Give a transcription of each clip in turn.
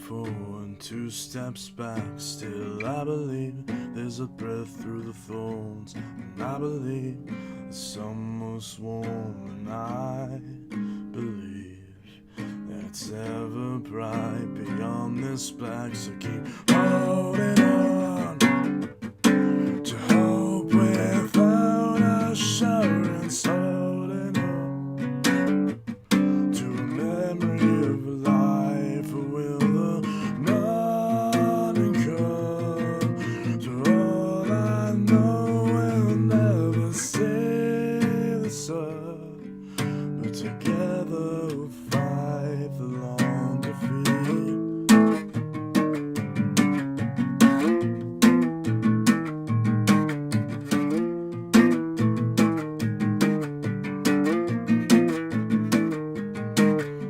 forward, 2 steps back. Still I believe there's a breath through the thorns, and I believe the sun was warm, and I believe that it's ever bright beyond this black. So keep holding on to hope without assurance, holding on to a memory of life. Will the morning come? So all I know, we'll never see the sun, but together we'll fight the long defeat.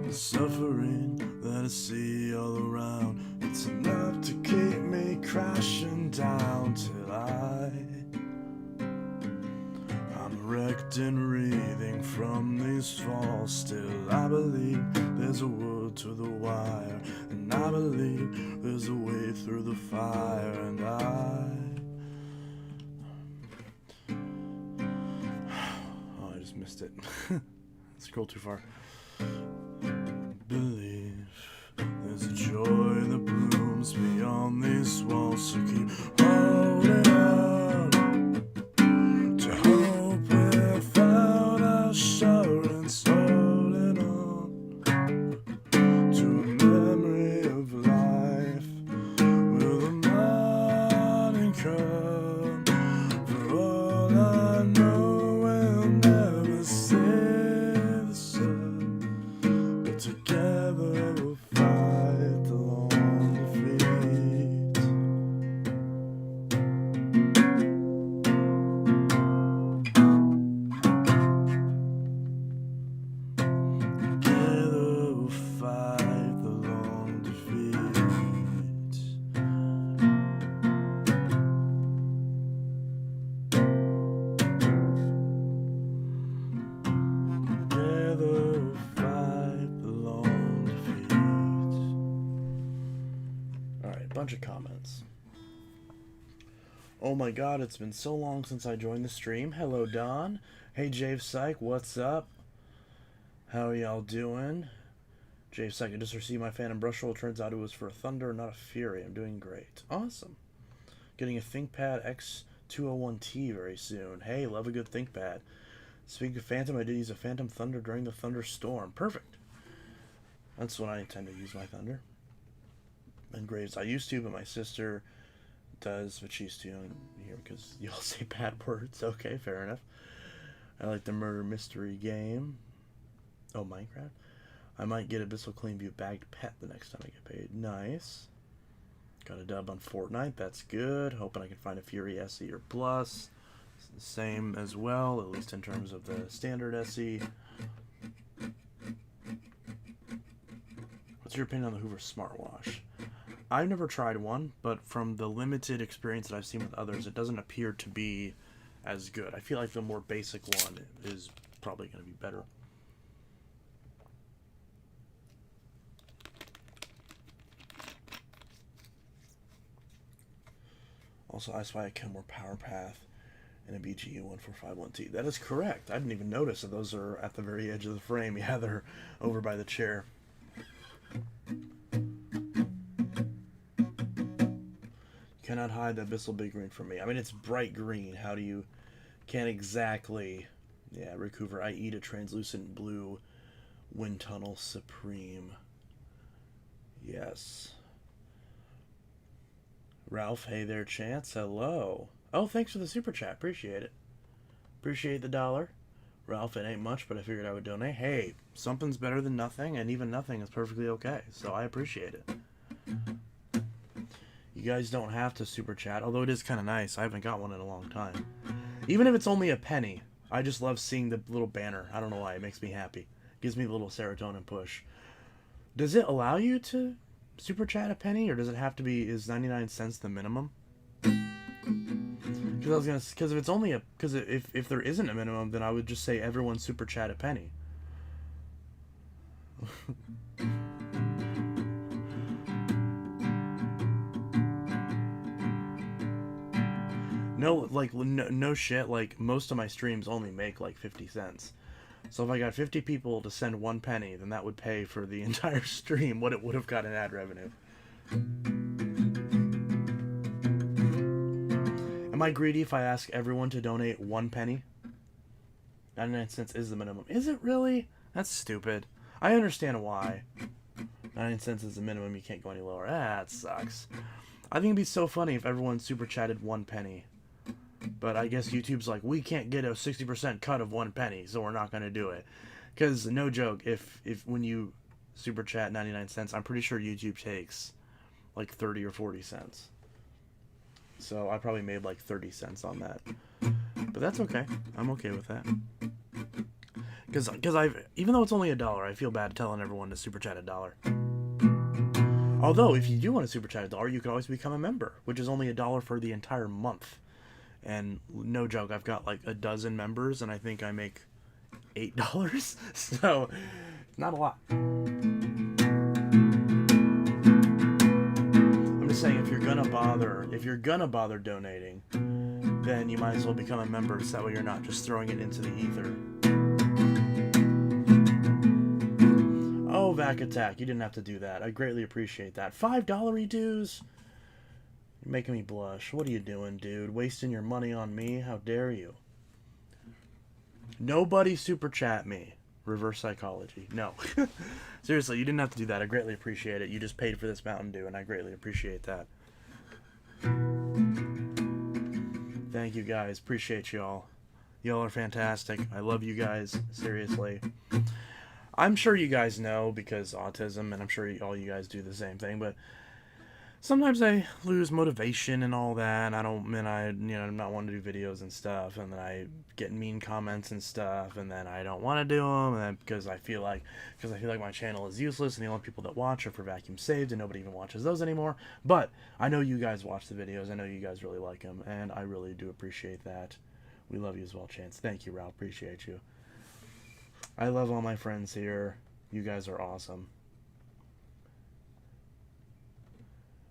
The suffering that I see all around, it's enough to keep me crashing down till I'm wrecked and wreathing from these falls. Still I believe there's a wood to the wire, and I believe there's a way through the fire, and oh, I just missed it. Scroll too far. Believe there's a joy that blooms beyond these walls, so keep holding on to hope without assurance, holding on to a memory of life. Will the morning come? For all I know, we'll never see the sun, but together we'll fight the long defeat. Together we'll fight the long defeat. Together we'll fight the long defeat. Alright, bunch of comments. Oh my god, it's been so long since I joined the stream. Hello, Don. Hey, Jave Psych, what's up? How are y'all doing? Jave Psych, I just received my Phantom Brush Roll. Turns out it was for a Thunder, not a Fury. I'm doing great. Awesome. Getting a ThinkPad X201T very soon. Hey, love a good ThinkPad. Speaking of Phantom, I did use a Phantom Thunder during the thunderstorm. Perfect. That's when I intend to use my Thunder. And Graves, I used to, but my sister does, but she's too young here because you all say bad words. Okay, fair enough. I like the murder mystery game. Oh, Minecraft. I might get Abyssal Cleanview bagged pet the next time I get paid. Nice. Got a dub on Fortnite. That's good. Hoping I can find a Fury SE or Plus. It's the same as well, at least in terms of the standard SE. What's your opinion on the Hoover smartwatch? I've never tried one, but from the limited experience that I've seen with others, it doesn't appear to be as good. I feel like the more basic one is probably going to be better. Also, I spy a Kenmore Power Path and a BGU 1451T. That is correct. I didn't even notice that those are at the very edge of the frame. Yeah, they're over by the chair. Cannot hide the Abyssal Big Green from me. I mean, it's bright green. How do you... Can't exactly... Yeah, Rick Hoover, I eat a translucent blue Wind Tunnel Supreme. Yes. Ralph, hey there, Chance. Hello. Oh, thanks for the super chat. Appreciate it. Appreciate the $1. Ralph, it ain't much, but I figured I would donate. Hey, something's better than nothing, and even nothing is perfectly okay. So I appreciate it. You guys don't have to super chat, although it is kind of nice. I haven't got one in a long time. Even if it's only a penny, I just love seeing the little banner. I don't know why. It makes me happy. It gives me a little serotonin push. Does it allow you to super chat a penny, or does it have to be, is 99 cents the minimum? Because I was gonna, because if it's only a, because if there isn't a minimum, then I would just say everyone super chat a penny. No, like, no shit, like, most of my streams only make, like, 50 cents. So if I got 50 people to send 1 penny, then that would pay for the entire stream, what it would have got in ad revenue. Am I greedy if I ask everyone to donate 1 penny? 99 cents is the minimum. Is it really? That's stupid. I understand why. 99 cents is the minimum, you can't go any lower. That sucks. I think it'd be so funny if everyone super chatted 1 penny. But I guess YouTube's like, we can't get a 60% cut of 1 penny, so we're not going to do it. Because, no joke, if when you super chat 99 cents, I'm pretty sure YouTube takes like 30 or 40 cents. So I probably made like 30 cents on that. But that's okay. I'm okay with that. Because even though it's only $1, I feel bad telling everyone to super chat $1. Although, if you do want to super chat $1, you can always become a member, which is only $1 for the entire month. And no joke, I've got like a dozen members, and I think I make $8. So, not a lot. I'm just saying, if you're gonna bother donating, then you might as well become a member, so that way you're not just throwing it into the ether. Oh, Vac Attack, you didn't have to do that. I greatly appreciate that. $5 dues. You're making me blush. What are you doing, dude? Wasting your money on me? How dare you? Nobody super chat me. Reverse psychology. No. Seriously, you didn't have to do that. I greatly appreciate it. You just paid for this Mountain Dew, and I greatly appreciate that. Thank you, guys. Appreciate y'all. Y'all are fantastic. I love you guys. Seriously. I'm sure you guys know because autism, and I'm sure all you guys do the same thing, but sometimes I lose motivation and all that, and I'm not wanting to do videos and stuff, and then I get mean comments and stuff, and then I don't want to do them, and then because I feel like my channel is useless, and the only people that watch are for vacuum saved, and nobody even watches those anymore. But I know you guys watch the videos. I know you guys really like them, and I really do appreciate that. We love you as well, Chance. Thank you, Ralph. Appreciate you. I love all my friends here. You guys are awesome.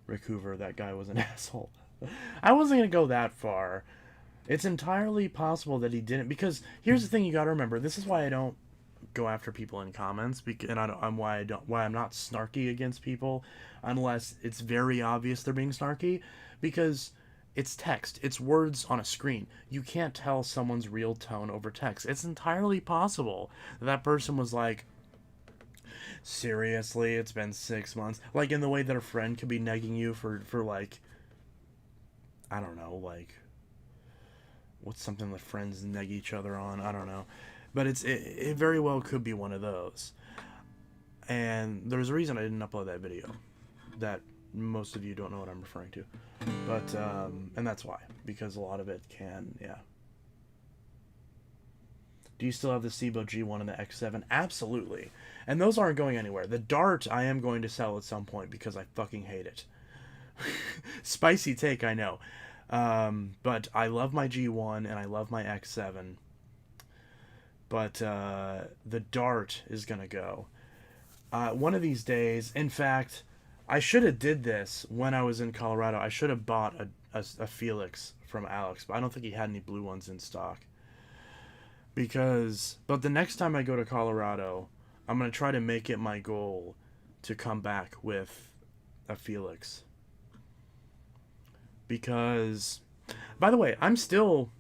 Rick Hoover, that guy was an asshole. I wasn't going to go that far. It's entirely possible that he didn't, because here's the thing you got to remember. This is why I don't go after people in comments, and why I'm not snarky against people unless it's very obvious they're being snarky, because it's text. It's words on a screen. You can't tell someone's real tone over text. It's entirely possible that person was like, seriously, it's been 6 months. Like, in the way that a friend could be negging you for like, I don't know, like, what's something that friends neg each other on? I don't know. But it very well could be one of those. And there's a reason I didn't upload that video. That most of you don't know what I'm referring to. But, and that's why. Because a lot of it can, yeah. Do you still have the Cibo G1 and the X7? Absolutely. And those aren't going anywhere. The Dart I am going to sell at some point because I fucking hate it. Spicy take, I know. But I love my G1 and I love my X7. But the Dart is going to go. One of these days, in fact, I should have did this when I was in Colorado. I should have bought a Felix from Alex, but I don't think he had any blue ones in stock. But the next time I go to Colorado, I'm going to try to make it my goal to come back with a Felix. Because, by the way, I'm still,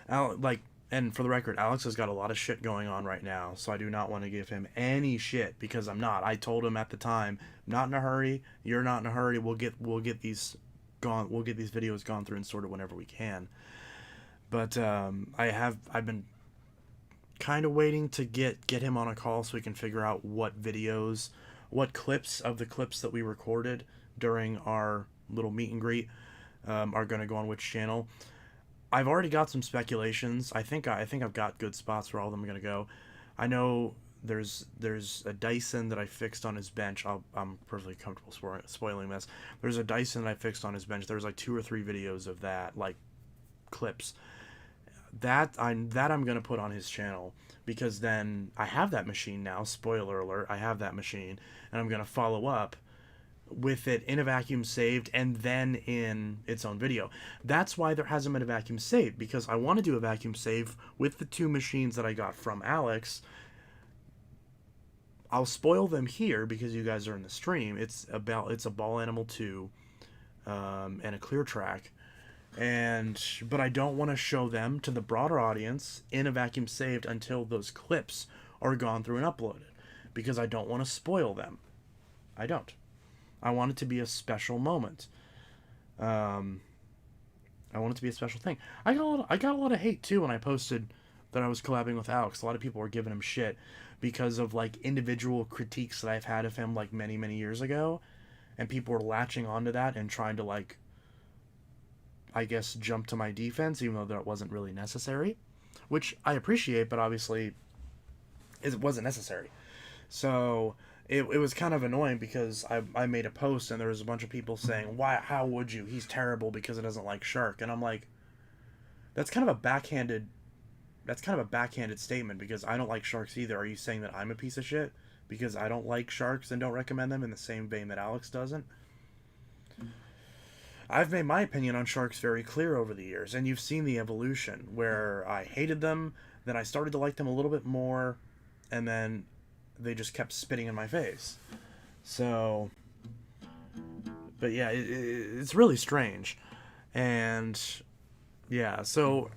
and for the record, Alex has got a lot of shit going on right now, so I do not want to give him any shit, because I'm not. I told him at the time, not in a hurry, you're not in a hurry, we'll get these videos gone through and sorted whenever we can. But I've been kind of waiting to get him on a call so we can figure out what clips of the clips that we recorded during our little meet and greet are going to go on which channel. I've already got some speculations. I think I've got good spots where all of them are going to go. I know there's a Dyson that I fixed on his bench. I'm perfectly comfortable spoiling this. There's a Dyson that I fixed on his bench. There's like 2 or 3 videos of that, like clips. That I'm going to put on his channel, because then I have that machine now. Spoiler alert, I have that machine, and I'm going to follow up with it in a vacuum saved and then in its own video. That's why there hasn't been a vacuum saved, because I want to do a vacuum save with the 2 machines that I got from Alex. I'll spoil them here because you guys are in the stream. It's a Ball Animal 2 and a clear track. But I don't want to show them to the broader audience in a vacuum saved until those clips are gone through and uploaded, because I don't want to spoil them. I don't. I want it to be a special moment. I want it to be a special thing. I got a lot of hate too when I posted that I was collabing with Alex. A lot of people were giving him shit because of like individual critiques that I've had of him like many years ago, and people were latching onto that and trying to like, I guess, jump to my defense, even though that wasn't really necessary, which I appreciate, but obviously it wasn't necessary. So it was kind of annoying because I made a post and there was a bunch of people saying, "Why? How would you? He's terrible because it doesn't like shark." And I'm like, that's kind of a backhanded statement, because I don't like sharks either. Are you saying that I'm a piece of shit because I don't like sharks and don't recommend them in the same vein that Alex doesn't? I've made my opinion on sharks very clear over the years, and you've seen the evolution where I hated them, then I started to like them a little bit more, and then they just kept spitting in my face. So, but yeah, it's really strange. And yeah, so,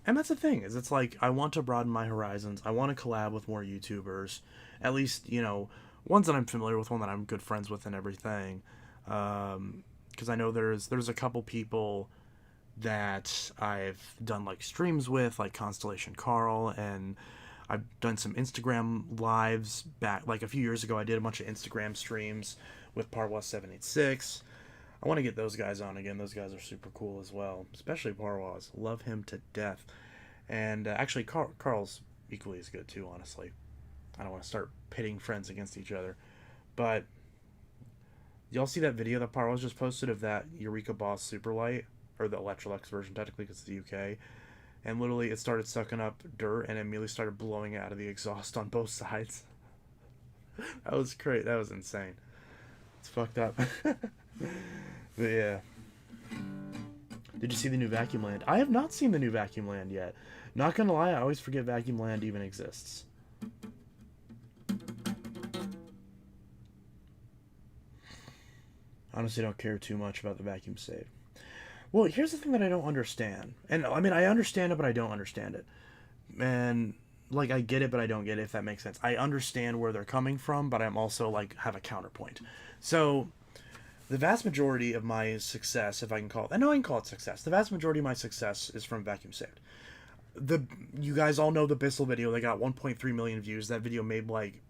and that's the thing, is it's like, I want to broaden my horizons. I want to collab with more YouTubers, at least, you know, ones that I'm familiar with, one that I'm good friends with and everything. Because I know there's a couple people that I've done like streams with, like Constellation Carl, and I've done some Instagram lives back like a few years ago. I did a bunch of Instagram streams with Parwas786. I want to get those guys on again. Those guys are super cool as well, especially Parwas. Love him to death. And actually, Carl's equally as good too, honestly. I don't want to start pitting friends against each other, but y'all see that video that Parwas just posted of that Eureka Boss Superlight, or the Electrolux version technically because it's the UK, and literally it started sucking up dirt and immediately started blowing out of the exhaust on both sides. That was great. That was insane. It's fucked up. But yeah. Did you see the new Vacuum Land? I have not seen the new Vacuum Land yet. Not gonna lie, I always forget Vacuum Land even exists. Honestly, don't care too much about the vacuum save. Well, here's the thing that I don't understand. And I mean, I understand it, but I don't understand it. And like, I get it, but I don't get it, if that makes sense. I understand where they're coming from, but I'm also like, have a counterpoint. So the vast majority of my success, if I can call it, I know I can call it success. The vast majority of my success is from vacuum saved. You guys all know the Bissell video. They got 1.3 million views. That video made like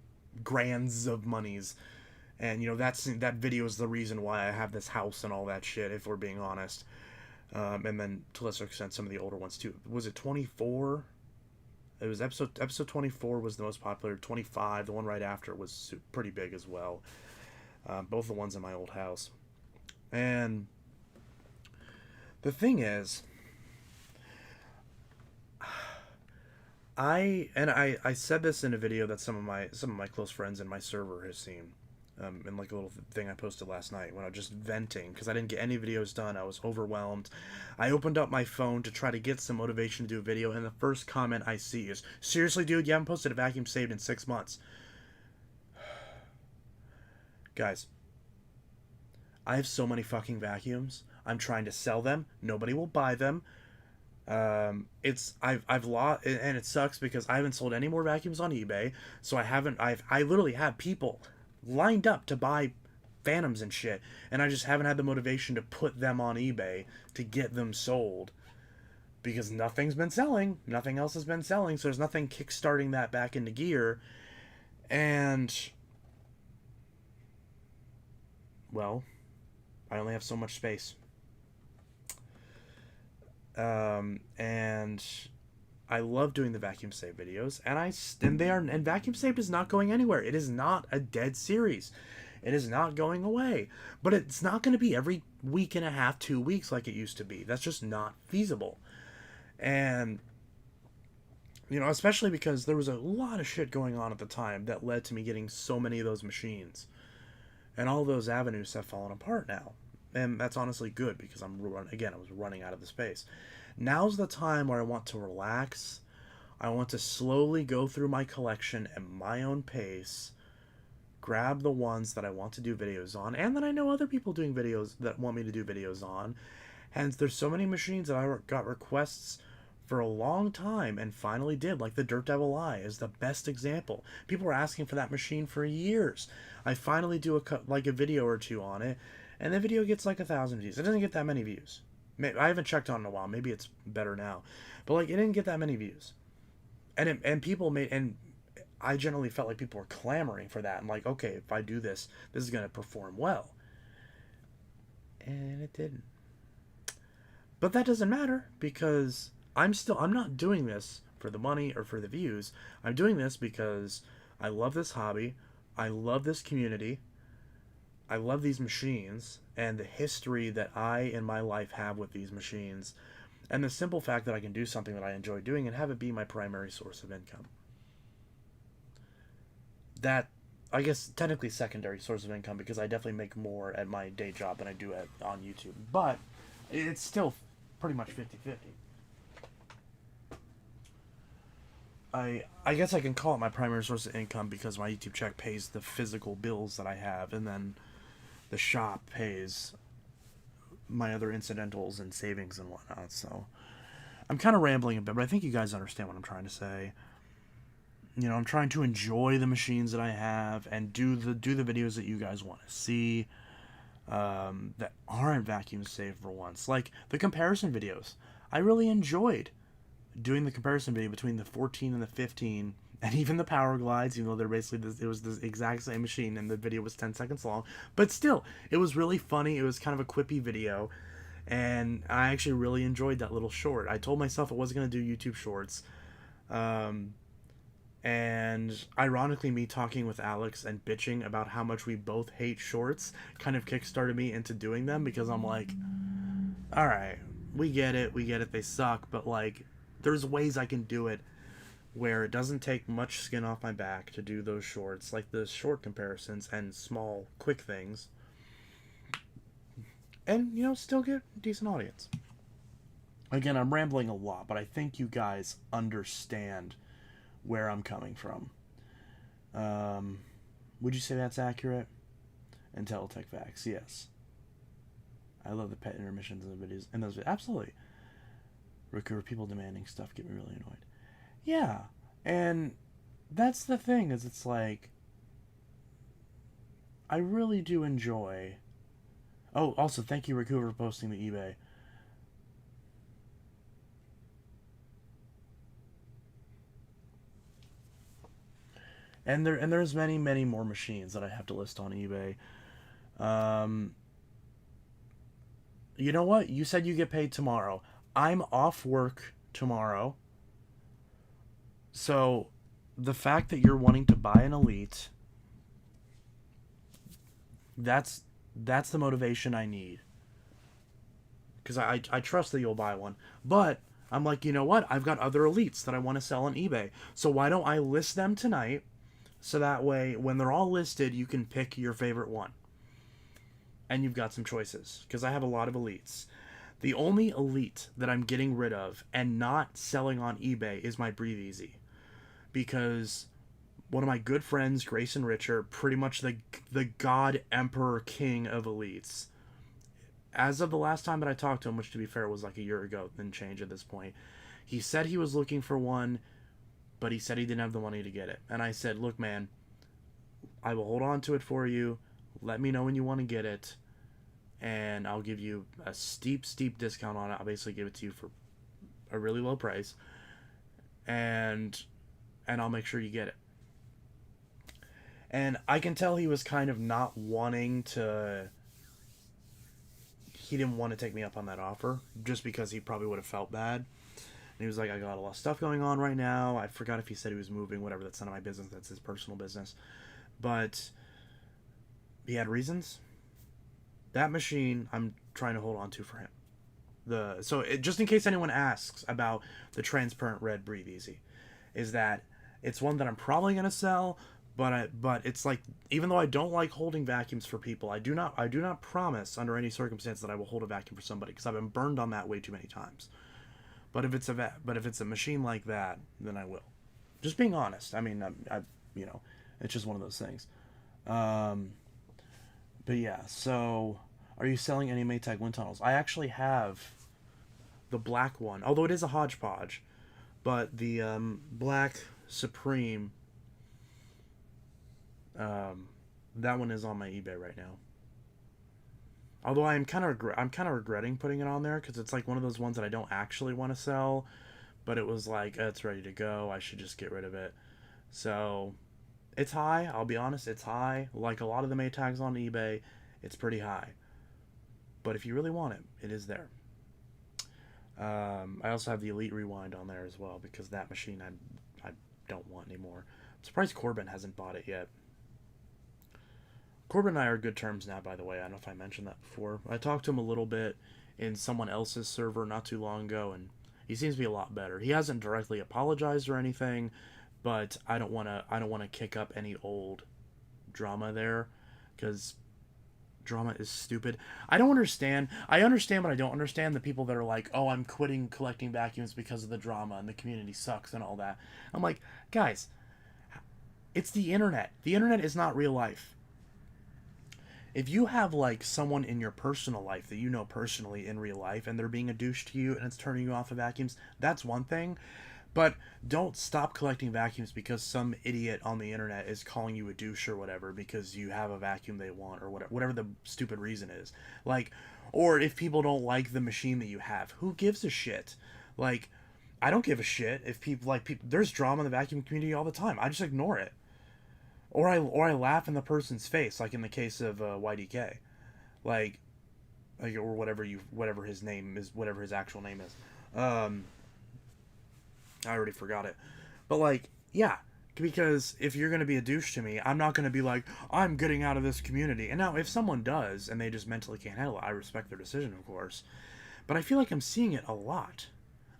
grands of monies. And, you know, that video is the reason why I have this house and all that shit, if we're being honest. And then, to a lesser extent, some of the older ones, too. Was it 24? It was episode 24 was the most popular. 25, the one right after, was pretty big as well. Both the ones in my old house. And the thing is, I said this in a video that some of my close friends in my server has seen. In like a little thing I posted last night when I was just venting because I didn't get any videos done. I was overwhelmed. I opened up my phone to try to get some motivation to do a video, and the first comment I see is, "Seriously, dude, you haven't posted a vacuum saved in 6 months." Guys, I have so many fucking vacuums. I'm trying to sell them. Nobody will buy them. I've lost, and it sucks because I haven't sold any more vacuums on eBay. So I literally have people lined up to buy Phantoms and shit, and I just haven't had the motivation to put them on eBay to get them sold because nothing's been selling. Nothing else has been selling, so there's nothing kickstarting that back into gear. And well, I only have so much space. And I love doing the vacuum save videos, and vacuum saved is not going anywhere. It is not a dead series. It is not going away. But it's not going to be every week and a half, 2 weeks like it used to be. That's just not feasible. And, you know, especially because there was a lot of shit going on at the time that led to me getting so many of those machines. And all those avenues have fallen apart now. And that's honestly good because I was running out of the space. Now's the time where I want to relax. I want to slowly go through my collection at my own pace, grab the ones that I want to do videos on, and that I know other people doing videos that want me to do videos on. Hence, there's so many machines that I got requests for a long time and finally did, like the Dirt Devil Eye is the best example. People were asking for that machine for years. I finally do a video or two on it, and the video gets like 1,000 views. It doesn't get that many views. I haven't checked on it in a while. Maybe it's better now, but like it didn't get that many views, and people made and I generally felt like people were clamoring for that. I'm like, okay, if I do this, this is gonna perform well, and it didn't. But that doesn't matter because I'm not doing this for the money or for the views. I'm doing this because I love this hobby. I love this community. I love these machines and the history that I in my life have with these machines, and the simple fact that I can do something that I enjoy doing and have it be my primary source of income. That, I guess, technically secondary source of income because I definitely make more at my day job than I do on YouTube. But it's still pretty much 50-50. I guess I can call it my primary source of income because my YouTube check pays the physical bills that I have, and then the shop pays my other incidentals and savings and whatnot. So I'm kind of rambling a bit, but I think you guys understand what I'm trying to say. You know, I'm trying to enjoy the machines that I have and do the videos that you guys want to see, that aren't vacuum safe for once. Like the comparison videos. I really enjoyed doing the comparison video between the 14 and the 15, and even the Power Glides, even though they're basically it was the exact same machine and the video was 10 seconds long. But still, it was really funny. It was kind of a quippy video, and I actually really enjoyed that little short. I told myself I wasn't going to do YouTube shorts. And ironically, me talking with Alex and bitching about how much we both hate shorts kind of kickstarted me into doing them, because I'm like, alright, we get it, they suck, but like, there's ways I can do it where it doesn't take much skin off my back to do those shorts, like the short comparisons and small, quick things, and, you know, still get a decent audience. Again, I'm rambling a lot, but I think you guys understand where I'm coming from. Would you say that's accurate? And Teletech facts, yes. I love the pet intermissions in the videos. And those, absolutely. Recurve people demanding stuff get me really annoyed. Yeah, and that's the thing, is it's like, I really do enjoy. Oh, also, thank you, Recurve, for posting the eBay. And there's many more machines that I have to list on eBay. You know what? You said you get paid tomorrow. I'm off work tomorrow. So the fact that you're wanting to buy an Elite, that's the motivation I need. Because I trust that you'll buy one. But I'm like, you know what? I've got other Elites that I want to sell on eBay. So why don't I list them tonight? So that way, when they're all listed, you can pick your favorite one. And you've got some choices. Because I have a lot of Elites. The only Elite that I'm getting rid of and not selling on eBay is my Breathe Easy. Because one of my good friends, Grayson Richer, pretty much the God Emperor King of Elites. As of the last time that I talked to him, which to be fair was like a year ago, then change at this point, he said he was looking for one, but he said he didn't have the money to get it. And I said, look, man, I will hold on to it for you. Let me know when you want to get it, and I'll give you a steep discount on it. I'll basically give it to you for a really low price, and I'll make sure you get it. And I can tell he was kind of not wanting to... He didn't want to take me up on that offer, just because he probably would have felt bad. And he was like, I got a lot of stuff going on right now. I forgot if he said he was moving, whatever. That's none of my business. That's his personal business. But he had reasons. That machine, I'm trying to hold on to for him. Just in case anyone asks about the transparent red Breathe Easy, is that it's one that I'm probably going to sell, but it's like, even though I don't like holding vacuums for people, I do not promise under any circumstance that I will hold a vacuum for somebody, because I've been burned on that way too many times. But if it's a machine like that, then I will. Just being honest. I mean, you know, it's just one of those things. Um, but yeah, so are you selling any Maytag wind tunnels? I actually have the black one, although it is a hodgepodge, but the black Supreme, um, that one is on my eBay right now. Although I'm kind of regretting putting it on there, because it's like one of those ones that I don't actually want to sell, but it was like, it's ready to go. I should just get rid of it. So it's high. I'll be honest, it's high. Like a lot of the Maytags on eBay, it's pretty high. But if you really want it, it is there. I also have the Elite Rewind on there as well, because that machine I don't want anymore. I'm surprised Corbin hasn't bought it yet. Corbin and I are good terms now, by the way. I don't know if I mentioned that before. I talked to him a little bit in someone else's server not too long ago, and he seems to be a lot better. He hasn't directly apologized or anything, but I don't want to kick up any old drama there, because drama is stupid. I don't understand. I understand, but I don't understand the people that are like, "Oh, I'm quitting collecting vacuums because of the drama and the community sucks and all that." I'm like, guys, it's the internet. The internet is not real life. If you have like someone in your personal life that you know personally in real life, and they're being a douche to you and it's turning you off of vacuums, that's one thing. But don't stop collecting vacuums because some idiot on the internet is calling you a douche or whatever because you have a vacuum they want, or whatever the stupid reason is. Like, or if people don't like the machine that you have, who gives a shit? Like, I don't give a shit if people like people. There's drama in the vacuum community all the time. I just ignore it, or I laugh in the person's face, like in the case of YDK, like or whatever his name is, whatever his actual name is. Um, I already forgot it. But like, yeah, because if you're going to be a douche to me, I'm not going to be like, I'm getting out of this community. And now if someone does and they just mentally can't handle it, I respect their decision, of course. But I feel like I'm seeing it a lot.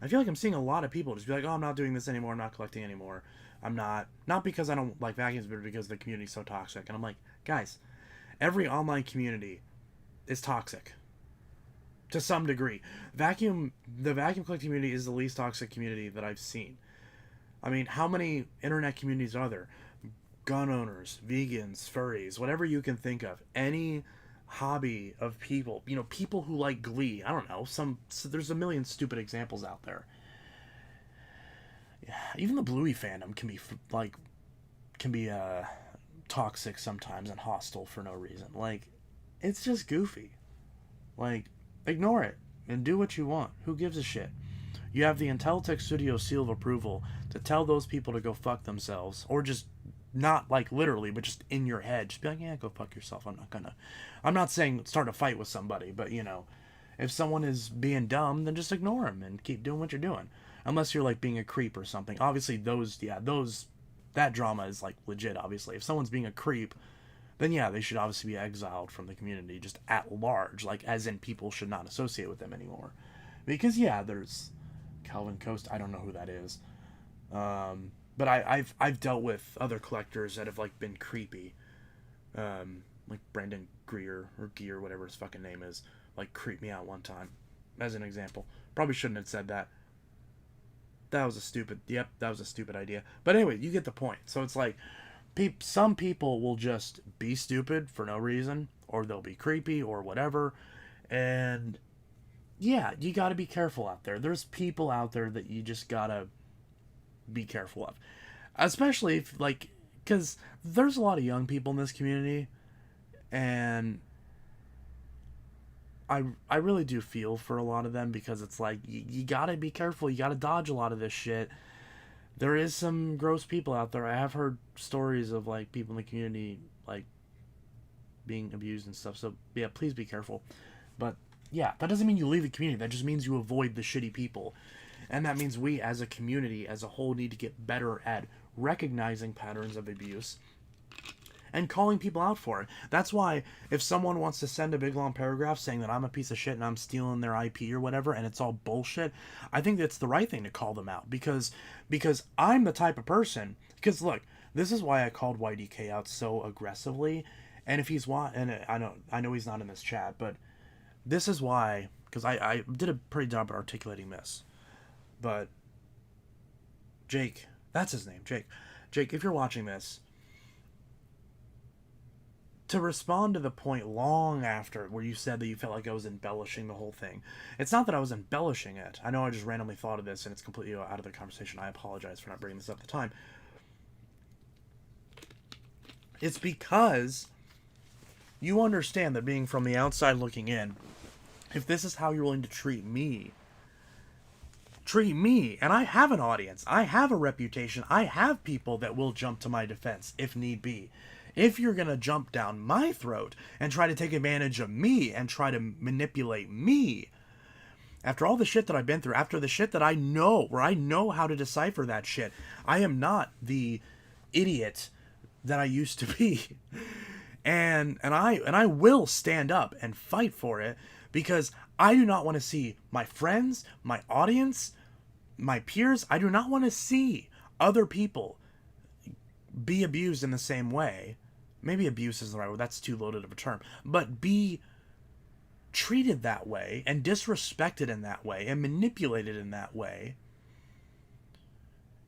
I feel like I'm seeing a lot of people just be like, "Oh, I'm not doing this anymore. I'm not collecting anymore. I'm not because I don't like vacuums, but because the community's so toxic." And I'm like, guys, every online community is toxic to some degree. The vacuum collecting community is the least toxic community that I've seen. I mean, how many internet communities are there? Gun owners, vegans, furries, whatever you can think of. Any hobby of people, people who like Glee. I don't know. There's a million stupid examples out there. Yeah, even the Bluey fandom can be toxic sometimes and hostile for no reason. Like, it's just goofy. Like, ignore it and do what you want. Who gives a shit? You have the Intelitech Studio seal of approval to tell those people to go fuck themselves, or just not like literally, but just in your head, just be like, yeah, go fuck yourself. I'm not saying start a fight with somebody, but if someone is being dumb, then just ignore them and keep doing what you're doing. Unless you're like being a creep or something. Obviously, that drama is like legit. Obviously, if someone's being a creep, then yeah, they should obviously be exiled from the community, just at large, like as in people should not associate with them anymore. Because yeah, there's Calvin Coast. I don't know who that is. But I've dealt with other collectors that have like been creepy, like Brendan Greer or Gear, whatever his fucking name is, like creeped me out one time, as an example. Probably shouldn't have said that. That was a stupid idea. But anyway, you get the point. So it's like, some people will just be stupid for no reason, or they'll be creepy or whatever, and yeah, you got to be careful out there. There's people out there that you just gotta be careful of, especially if because there's a lot of young people in this community, and I really do feel for a lot of them, because it's like you gotta be careful. You gotta dodge a lot of this shit. There is some gross people out there. I have heard stories of like people in the community like being abused and stuff. So yeah, please be careful. But yeah, that doesn't mean you leave the community. That just means you avoid the shitty people. And that means we as a community as a whole need to get better at recognizing patterns of abuse and calling people out for it. That's why if someone wants to send a big long paragraph saying that I'm a piece of shit and I'm stealing their IP or whatever, and it's all bullshit, I think that's the right thing to call them out, because I'm the type of person, because look, This is why I called YDK out so aggressively. And if he's and I know he's not in this chat, but this is why, because I did a pretty job at articulating this. But Jake, that's his name, Jake, if you're watching this, to respond to the point long after where you said that you felt like I was embellishing the whole thing, it's not that I was embellishing it. I know I just randomly thought of this and it's completely out of the conversation. I apologize for not bringing this up at the time. It's because you understand that, being from the outside looking in, if this is how you're willing to treat me, and I have an audience, I have a reputation, I have people that will jump to my defense if need be. If you're going to jump down my throat and try to take advantage of me and try to manipulate me, after all the shit that I've been through, after the shit that I know, where I know how to decipher that shit, I am not the idiot that I used to be. And I will stand up and fight for it, because I do not want to see my friends, my audience, my peers, I do not want to see other people be abused in the same way. Maybe abuse isn't the right word, that's too loaded of a term. But be treated that way, and disrespected in that way, and manipulated in that way.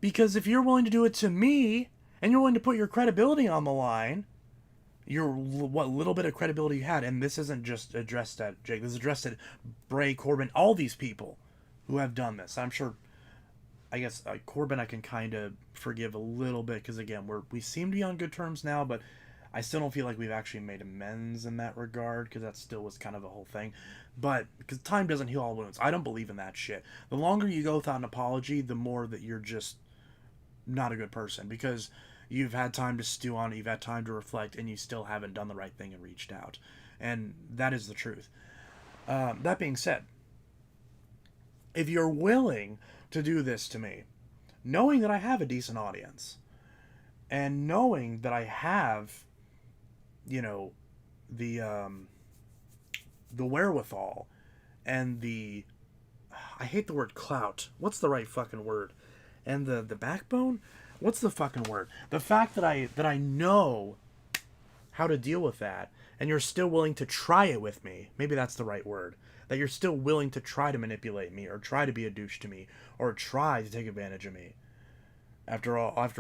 Because if you're willing to do it to me, and you're willing to put your credibility on the line, what little bit of credibility you had, and this isn't just addressed at Jake, this is addressed at Bray, Corbin, all these people who have done this. I'm sure, I guess Corbin I can kind of forgive a little bit, because again, we seem to be on good terms now, but I still don't feel like we've actually made amends in that regard, because that still was kind of a whole thing. But because time doesn't heal all wounds, I don't believe in that shit. The longer you go without an apology, the more that you're just not a good person, because you've had time to stew on it, you've had time to reflect, and you still haven't done the right thing and reached out. And that is the truth. That being said, if you're willing to do this to me, knowing that I have a decent audience, and knowing that I have, the wherewithal, and I hate the word clout. What's the right fucking word? And the backbone? What's the fucking word? The fact that I know how to deal with that, and you're still willing to try it with me. Maybe that's the right word. That you're still willing to try to manipulate me, or try to be a douche to me, or try to take advantage of me. After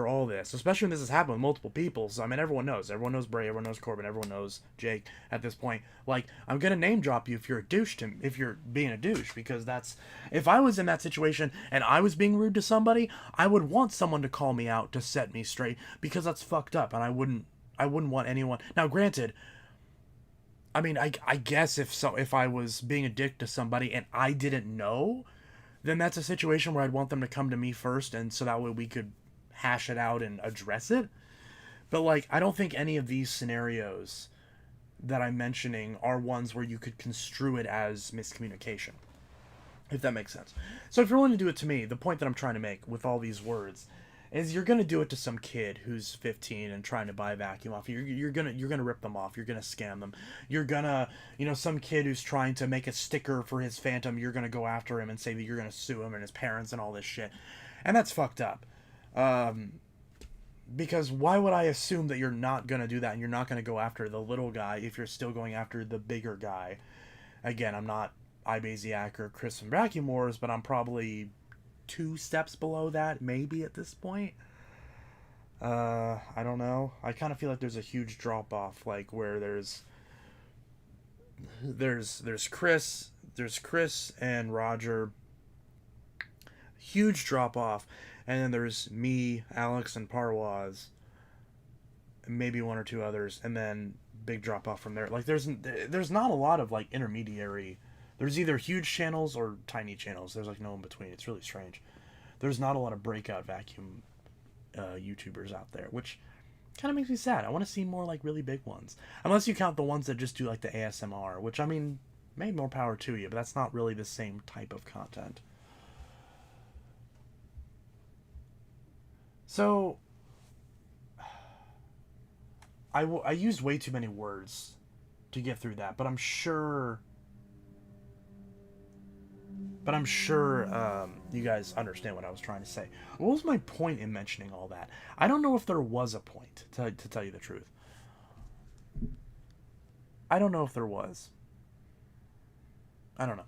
all this, especially when this has happened with multiple people. So I mean, everyone knows Bray, everyone knows Corbin, everyone knows Jake at this point. Like, I'm gonna name drop you if you're a douche if you're being a douche, because if I was in that situation and I was being rude to somebody, I would want someone to call me out to set me straight, because that's fucked up, and I wouldn't want anyone. Now, granted, I mean, I guess if I was being a dick to somebody and I didn't know, then that's a situation where I'd want them to come to me first, and so that way we could hash it out and address it. But like, I don't think any of these scenarios that I'm mentioning are ones where you could construe it as miscommunication, if that makes sense. So if you're willing to do it to me, the point that I'm trying to make with all these words is, you're gonna do it to some kid who's 15 and trying to buy a vacuum off. You're gonna rip them off. You're gonna scam them. You're gonna, some kid who's trying to make a sticker for his Phantom. You're gonna go after him and say that you're gonna sue him and his parents and all this shit, and that's fucked up. Because why would I assume that you're not gonna do that, and you're not gonna go after the little guy if you're still going after the bigger guy? Again, I'm not Ibaziak or Chris from Vacuum Wars, but I'm probably 2 steps below that, maybe, at this point. I don't know. I kind of feel like there's a huge drop off, like where there's Chris and Roger, huge drop off, and then there's me, Alex, and Parwaz, and maybe 1 or 2 others, and then big drop off from there. Like, there's not a lot of like intermediary. There's either huge channels or tiny channels. There's like no in between. It's really strange. There's not a lot of breakout vacuum YouTubers out there, which kind of makes me sad. I want to see more like really big ones. Unless you count the ones that just do like the ASMR, which, I mean, maybe more power to you, but that's not really the same type of content. So, I used way too many words to get through that, but I'm sure But I'm sure you guys understand what I was trying to say. What was my point in mentioning all that? I don't know if there was a point, to tell you the truth. I don't know if there was. I don't know.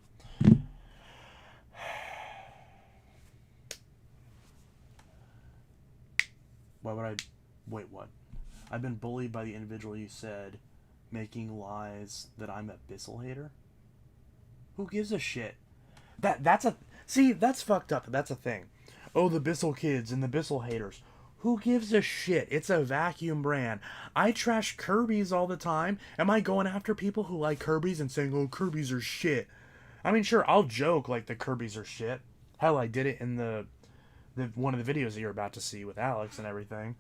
Why would I... Wait, what? I've been bullied by the individual you said making lies that I'm a Bissell hater? Who gives a shit? That's a... See, that's fucked up. That's a thing. Oh, the Bissell kids and the Bissell haters. Who gives a shit? It's a vacuum brand. I trash Kirby's all the time. Am I going after people who like Kirby's and saying, oh, Kirby's are shit? I mean, sure, I'll joke like the Kirby's are shit. Hell, I did it in the one of the videos that you're about to see with Alex and everything,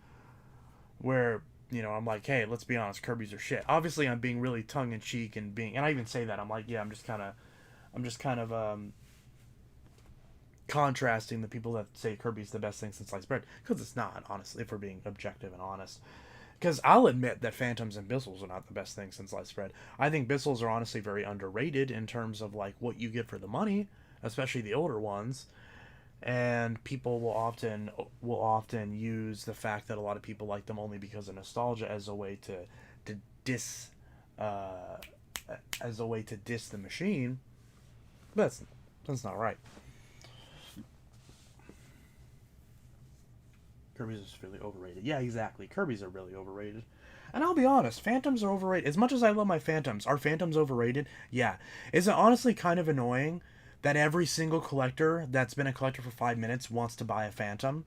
where I'm like, hey, let's be honest, Kirby's are shit. Obviously, I'm being really tongue in cheek and I even say that I'm like, yeah, I'm just kind of contrasting the people that say Kirby's the best thing since sliced bread, because it's not, honestly, if we're being objective and honest. Because I'll admit that Phantoms and Bissells are not the best thing since sliced bread. I think Bissells are honestly very underrated in terms of like what you get for the money, especially the older ones. And people will often use the fact that a lot of people like them only because of nostalgia as a way to diss uh, the machine. But that's not right. Kirby's is really overrated. Yeah, exactly. Kirby's are really overrated. And I'll be honest, Phantoms are overrated. As much as I love my Phantoms, are Phantoms overrated? Yeah. Is it honestly kind of annoying that every single collector that's been a collector for 5 minutes wants to buy a Phantom?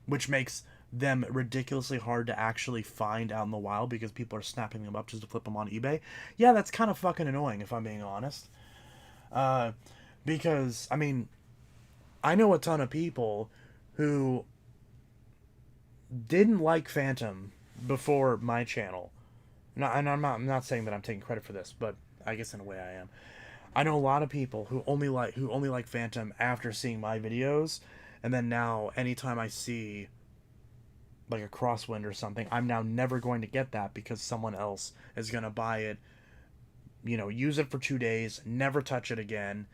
Which makes them ridiculously hard to actually find out in the wild because people are snapping them up just to flip them on eBay. Yeah, that's kind of fucking annoying if I'm being honest. Uh, because, I mean, I know a ton of people who didn't like Phantom before my channel. And I'm not saying that I'm taking credit for this, but I guess in a way I am. I know a lot of people who only like Phantom after seeing my videos, and then now anytime I see like a crosswind or something, I'm now never going to get that because someone else is going to buy it, use it for 2 days, never touch it again,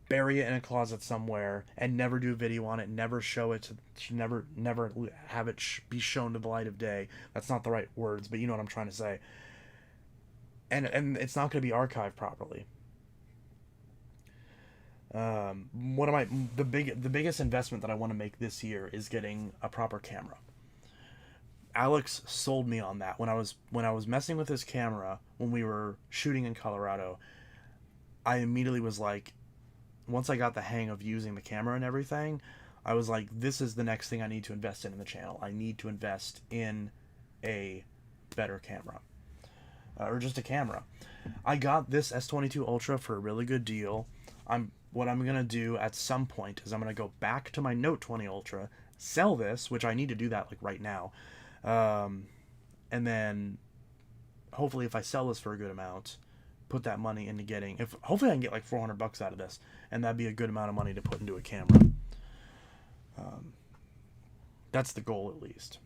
bury it in a closet somewhere, and never do a video on it, never show it never have it be shown to the light of day. That's not the right words, but you know what I'm trying to say. And it's not going to be archived properly. One of the biggest investment that I want to make this year is getting a proper camera. Alex sold me on that when I was messing with his camera when we were shooting in Colorado. I immediately was like, once I got the hang of using the camera and everything, I was like, this is the next thing I need to invest in the channel. I need to invest in a better camera, or just a camera. I got this S22 Ultra for a really good deal. What I'm gonna do at some point is I'm gonna go back to my Note 20 Ultra, sell this, which I need to do that like right now, and then hopefully if I sell this for a good amount, put that money into hopefully I can get like $400 out of this, and that'd be a good amount of money to put into a camera. That's the goal, at least.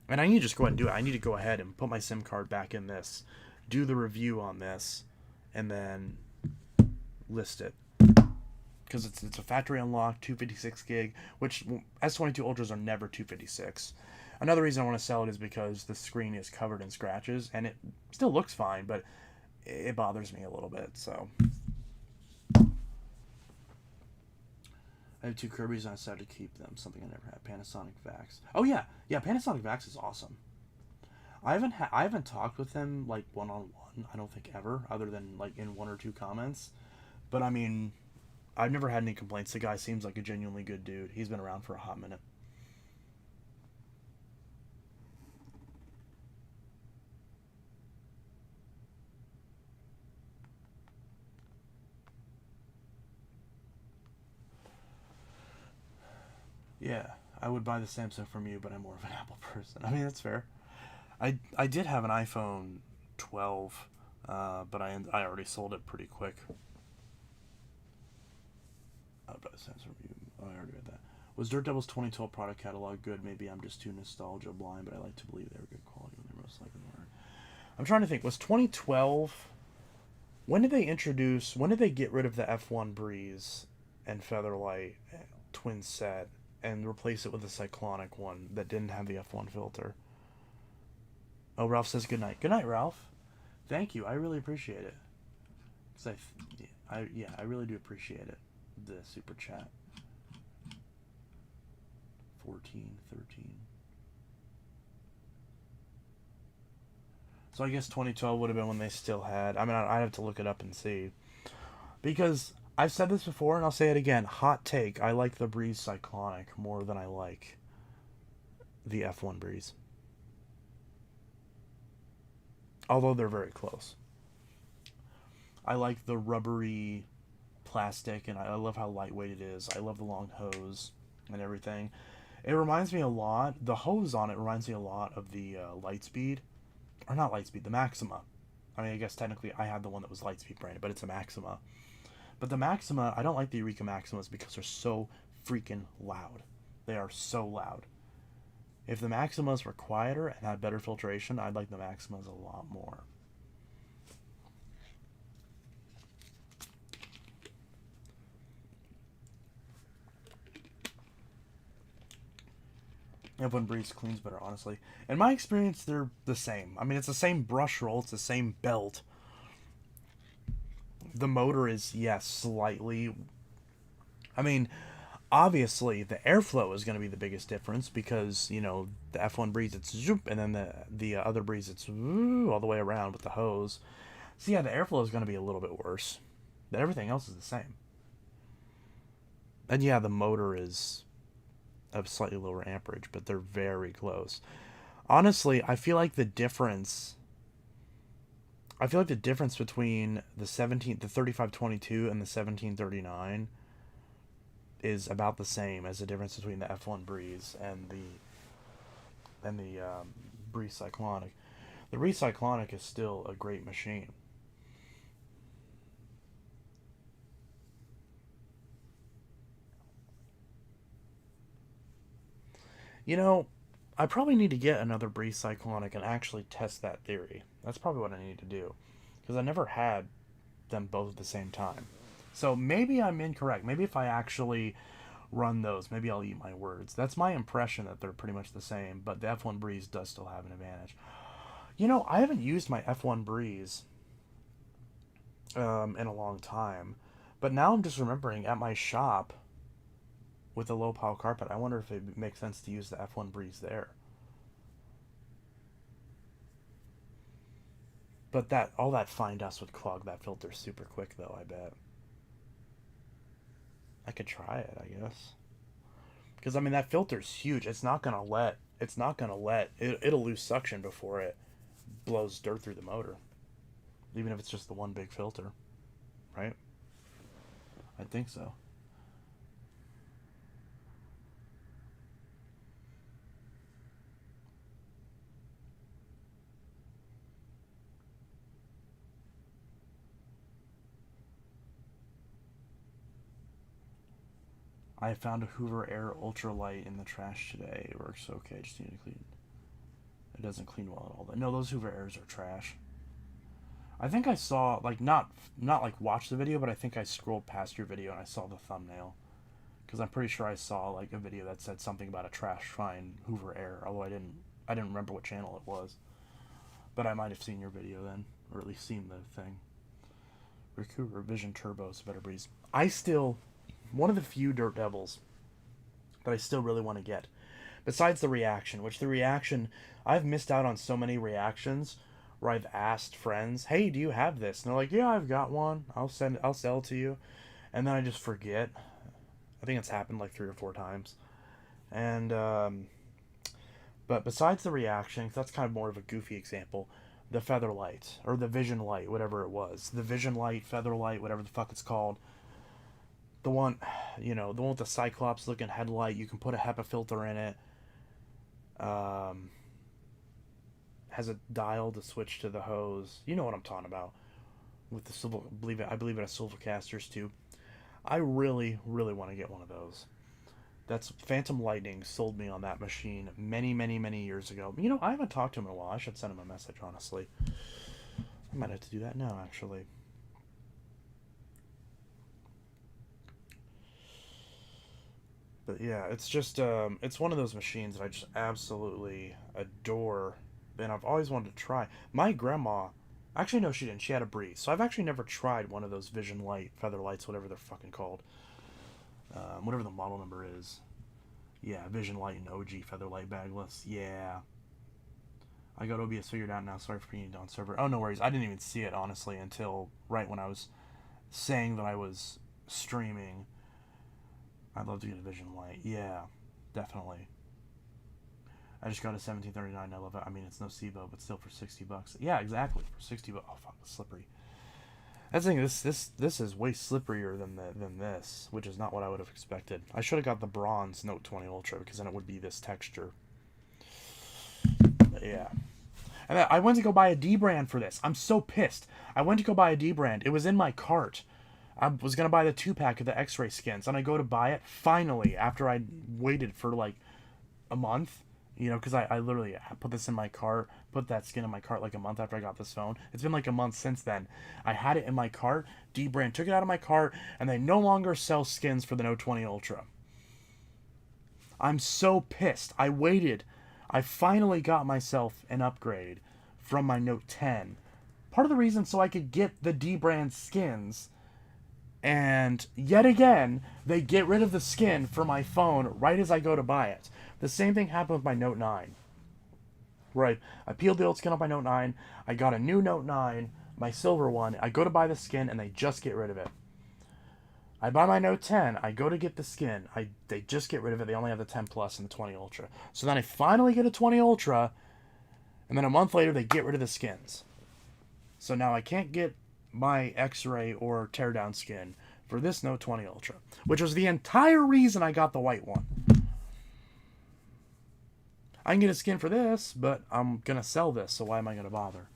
And I need to just go ahead and do it. I need to go ahead and put my SIM card back in this, do the review on this, and then list it. Because it's a factory unlocked 256 gig, which S22 Ultras are never 256. Another reason I want to sell it is because the screen is covered in scratches, and it still looks fine, but it bothers me a little bit. So I have two Kirby's and I decided to keep them. Something I never had. Panasonic Vax. Oh yeah, Panasonic Vax is awesome. I haven't talked with him like one on one. I don't think ever, other than like in one or two comments. But I mean, I've never had any complaints. The guy seems like a genuinely good dude. He's been around for a hot minute. Yeah, I would buy the Samsung from you, but I'm more of an Apple person. I mean, that's fair. I did have an iPhone 12, but I already sold it pretty quick. I would buy the Samsung from you. Oh, I already read that. Was Dirt Devil's 2012 product catalog good? Maybe I'm just too nostalgia blind, but I like to believe they were good quality when they most likely weren't. I'm trying to think. Was 2012? When did they get rid of the F1 Breeze and Featherlight twin set and replace it with a cyclonic one that didn't have the F1 filter. Oh, Ralph says good night. Good night, Ralph. Thank you. I really appreciate it. Cause I really do appreciate it. The super chat. 14, 13. So I guess 2012 would have been when they still had. I mean, I'd have to look it up and see. Because I've said this before and I'll say it again. Hot take. I like the Breeze Cyclonic more than I like the F1 Breeze. Although they're very close. I like the rubbery plastic, and I love how lightweight it is. I love the long hose and everything. It reminds me a lot, the hose on it reminds me a lot of the Lightspeed. Or not Lightspeed, the Maxima. I mean, I guess technically I had the one that was Lightspeed branded, but it's a Maxima. But the Maxima, I don't like the Eureka Maximas because they're so freaking loud. They are so loud. If the Maximas were quieter and had better filtration, I'd like the Maximas a lot more. F1 Breeze cleans better, honestly. In my experience, they're the same. I mean, it's the same brush roll, it's the same belt. The motor is, yes, slightly... I mean, obviously, the airflow is going to be the biggest difference because, you know, the F1 Breeze, it's zoop, and then the other Breeze, it's woo, all the way around with the hose. So, yeah, the airflow is going to be a little bit worse. But everything else is the same. And, yeah, the motor is of slightly lower amperage, but they're very close. Honestly, I feel like the difference between the 3522 and the 1739 is about the same as the difference between the F1 Breeze and the Breeze Cyclonic. The Breeze Cyclonic is still a great machine. You know, I probably need to get another Breeze Cyclonic and actually test that theory. That's probably what I need to do. Because I never had them both at the same time. So maybe I'm incorrect. Maybe if I actually run those, maybe I'll eat my words. That's my impression that they're pretty much the same, but the F1 Breeze does still have an advantage. You know, I haven't used my F1 Breeze in a long time. But now I'm just remembering at my shop with a low pile carpet, I wonder if it makes sense to use the F1 Breeze there. But all that fine dust would clog that filter super quick, though, I bet. I could try it, I guess. Because, I mean, that filter's huge. It'll lose suction before it blows dirt through the motor. Even if it's just the one big filter. Right? I think so. I found a Hoover Air Ultralight in the trash today. It works okay. Just need to clean. It doesn't clean well at all. No, those Hoover Airs are trash. I think I saw, like, not like watch the video, but I think I scrolled past your video and I saw the thumbnail. Because I'm pretty sure I saw, like, a video that said something about a trash fine Hoover Air, although I didn't remember what channel it was. But I might have seen your video then, or at least seen the thing. Recouver Vision Turbo is a better Breeze. One of the few Dirt Devils that I still really want to get. Besides the reaction, I've missed out on so many reactions where I've asked friends, hey, do you have this? And they're like, yeah, I've got one. I'll sell it to you. And then I just forget. I think it's happened like 3 or 4 times. And, but besides the reaction, 'cause that's kind of more of a goofy example, the Featherlight, or the Vision Light, whatever it was. The Vision Light, Featherlight, whatever the fuck it's called. The one with the Cyclops looking headlight, you can put a HEPA filter in it. Has a dial to switch to the hose. You know what I'm talking about. With the silver, I believe it has Silvercasters too. I really, really want to get one of those. That's Phantom Lightning sold me on that machine many, many, many years ago. You know, I haven't talked to him in a while. I should send him a message, honestly. I might have to do that now, actually. But yeah, it's just it's one of those machines that I just absolutely adore, and I've always wanted to try. My grandma, actually no, she didn't. She had a Breeze, so I've actually never tried one of those Vision Light, Feather Lights, whatever they're fucking called, whatever the model number is. Yeah, Vision Light and OG Feather Light bagless. Yeah, I got OBS figured out now. Sorry for being down server. Oh, no worries. I didn't even see it honestly until right when I was saying that I was streaming. I'd love to get a Vision Light. Yeah, definitely. I just got a 1739. I love it. I mean, it's no SIBO, but still for $60. Yeah, exactly for $60. Oh fuck, it's slippery. That's the thing. This is way slipperier than this, which is not what I would have expected. I should have got the bronze Note 20 Ultra because then it would be this texture. But yeah. And I went to go buy a D brand for this. I'm so pissed. I went to go buy a D brand. It was in my cart. I was gonna buy the 2-pack of the X-ray skins, and I go to buy it finally after I waited for like a month. You know, because I literally put this in my cart, put that skin in my cart like a month after I got this phone. It's been like a month since then. I had it in my cart. D brand took it out of my cart, and they no longer sell skins for the Note 20 Ultra. I'm so pissed. I waited. I finally got myself an upgrade from my Note 10. Part of the reason so I could get the D brand skins. And yet again, they get rid of the skin for my phone right as I go to buy it. The same thing happened with my Note 9. Right, I peeled the old skin off my Note 9. I got a new Note 9, my silver one. I go to buy the skin, and they just get rid of it. I buy my Note 10. I go to get the skin. They just get rid of it. They only have the 10 Plus and the 20 Ultra. So then I finally get a 20 Ultra, and then a month later, they get rid of the skins. So now I can't get my X-ray or teardown skin for this Note 20 Ultra, which was the entire reason I got the white one. I can get a skin for this, but I'm gonna sell this, so why am I gonna bother?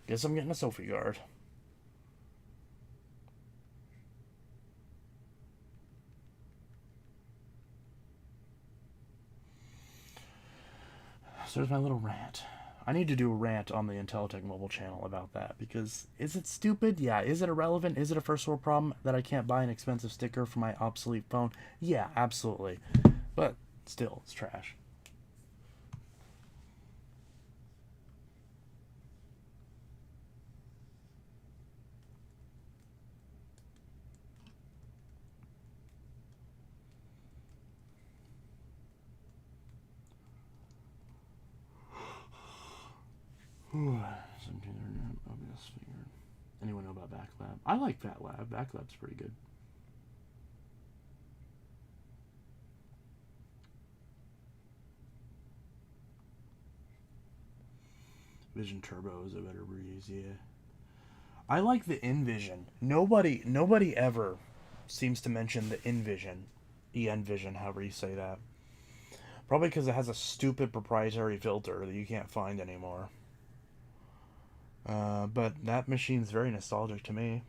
Guess I'm getting a Sophie guard. So there's my little rant. I need to do a rant on the Intelitech mobile channel about that, because is it stupid? Yeah. Is it irrelevant? Is it a first world problem that I can't buy an expensive sticker for my obsolete phone? Yeah, absolutely. But still, it's trash. Anyone know about Backlab? I like Backlab. Backlab's pretty good. Vision Turbo is a better breeze, yeah. I like the InVision. Nobody ever seems to mention the InVision. ENVision, however you say that. Probably because it has a stupid proprietary filter that you can't find anymore. But that machine's very nostalgic to me.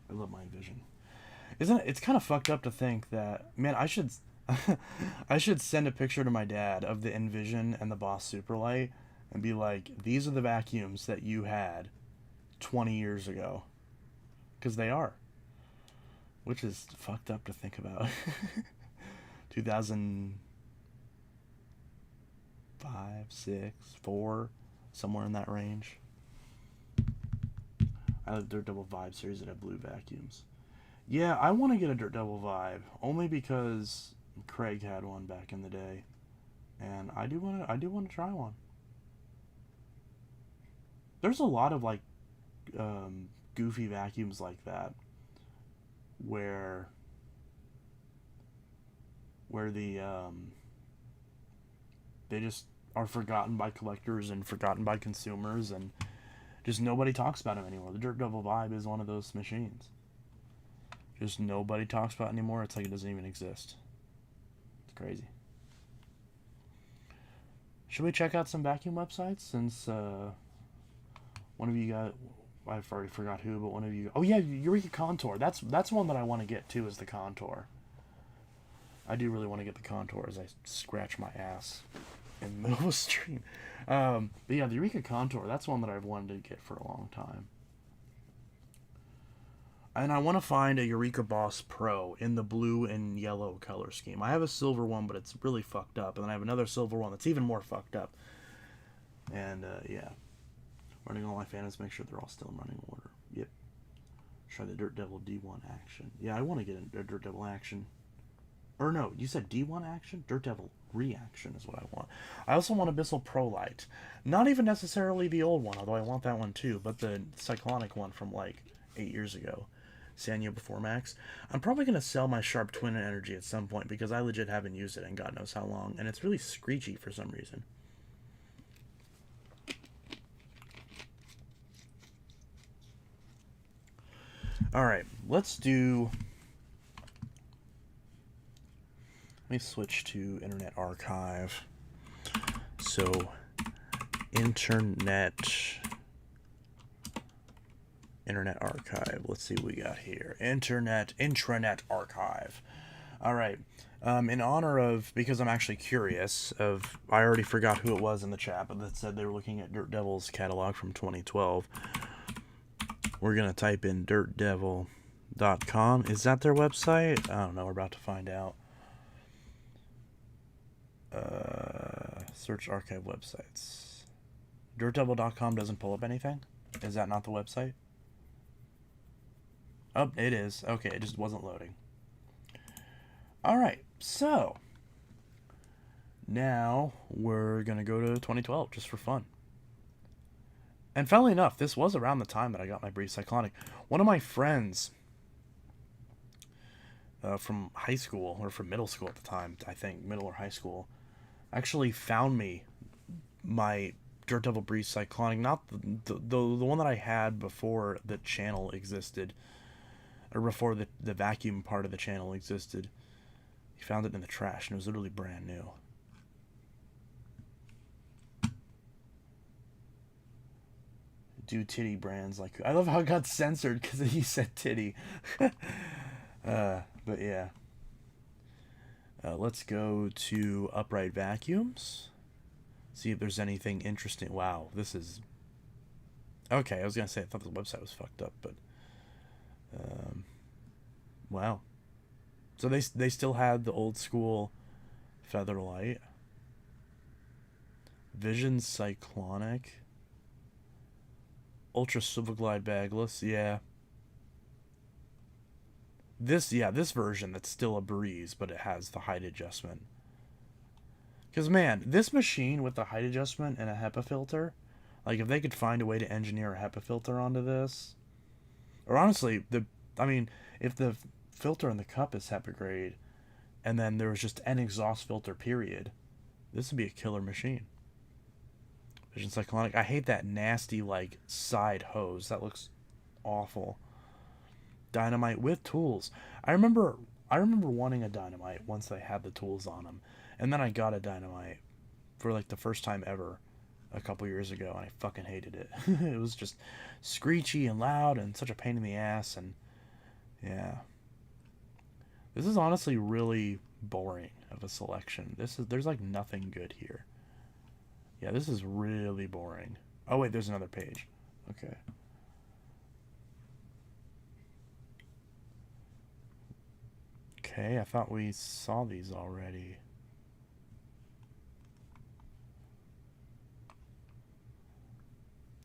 I love my Envision. Isn't it? It's kind of fucked up to think that, man, I should I should send a picture to my dad of the Envision and the Boss Superlight and be like, these are the vacuums that you had 20 years ago. Because they are. Which is fucked up to think about. 2005, 6, 4, somewhere in that range. I have Dirt Devil Vibe series that have blue vacuums. Yeah, I want to get a Dirt Devil Vibe only because Craig had one back in the day, and I do want to try one. There's a lot of like goofy vacuums like that where the they just are forgotten by collectors and forgotten by consumers, and just nobody talks about them anymore. The Dirt Devil Vibe is one of those machines. Just nobody talks about it anymore. It's like it doesn't even exist. It's crazy. Should we check out some vacuum websites since One of you got, I've already forgot who, but one of you. Oh yeah, Eureka Contour. That's one that I want to get too. Is the Contour. I do really want to get the Contour as I scratch my ass in the middle of a stream. But yeah, the Eureka Contour. That's one that I've wanted to get for a long time. And I want to find a Eureka Boss Pro in the blue and yellow color scheme. I have a silver one, but it's really fucked up. And then I have another silver one that's even more fucked up. And yeah. Running all my phantoms, make sure they're all still in running order. Yep. Try the Dirt Devil D1 action. Yeah, I want to get a Dirt Devil action. Or no, you said D1 action? Dirt Devil reaction is what I want. I also want Abyssal Pro Light. Not even necessarily the old one, although I want that one too, but the Cyclonic one from like 8 years ago. Sanyo before Max. I'm probably going to sell my Sharp Twin Energy at some point because I legit haven't used it in God knows how long, and it's really screechy for some reason. Alright, let's do... Let me switch to Internet Archive. So, Internet Archive. Let's see what we got here. Intranet Archive. Alright. In honor of, because I'm actually curious, I already forgot who it was in the chat, but that said they were looking at Dirt Devil's catalog from 2012. We're going to type in dirtdevil.com. Is that their website? I don't know. We're about to find out. Search archive websites. Dirtdevil.com doesn't pull up anything? Is that not the website? Oh, it is. Okay, it just wasn't loading. Alright, so now we're going to go to 2012 just for fun. And funnily enough, this was around the time that I got my Breeze Cyclonic. One of my friends from high school, or from middle school at the time, I think, middle or high school, actually found me my Dirt Devil Breeze Cyclonic, not the one that I had before the channel existed, or before the vacuum part of the channel existed. He found it in the trash, and it was literally brand new. Do titty brands like... I love how it got censored because he said titty. But yeah. Let's go to Upright Vacuums. See if there's anything interesting. Wow, this is... Okay, I was going to say I thought the website was fucked up, but... wow. So they still had the old school Featherlight. Vision Cyclonic. Ultra Silver Glide Bagless, yeah. This version that's still a Breeze, but it has the height adjustment. Because, man, this machine with the height adjustment and a HEPA filter, like, if they could find a way to engineer a HEPA filter onto this, or honestly, if the filter in the cup is HEPA grade, and then there was just an exhaust filter, period, this would be a killer machine. Vision Cyclonic. I hate that nasty, like, side hose. That looks awful. Dynamite with tools. I remember wanting a Dynamite once they had the tools on them. And then I got a Dynamite for, like, the first time ever a couple years ago, and I fucking hated it. It was just screechy and loud and such a pain in the ass, and yeah. This is honestly really boring of a selection. There's, like, nothing good here. Yeah, this is really boring. Oh, wait, there's another page. Okay. Okay, I thought we saw these already.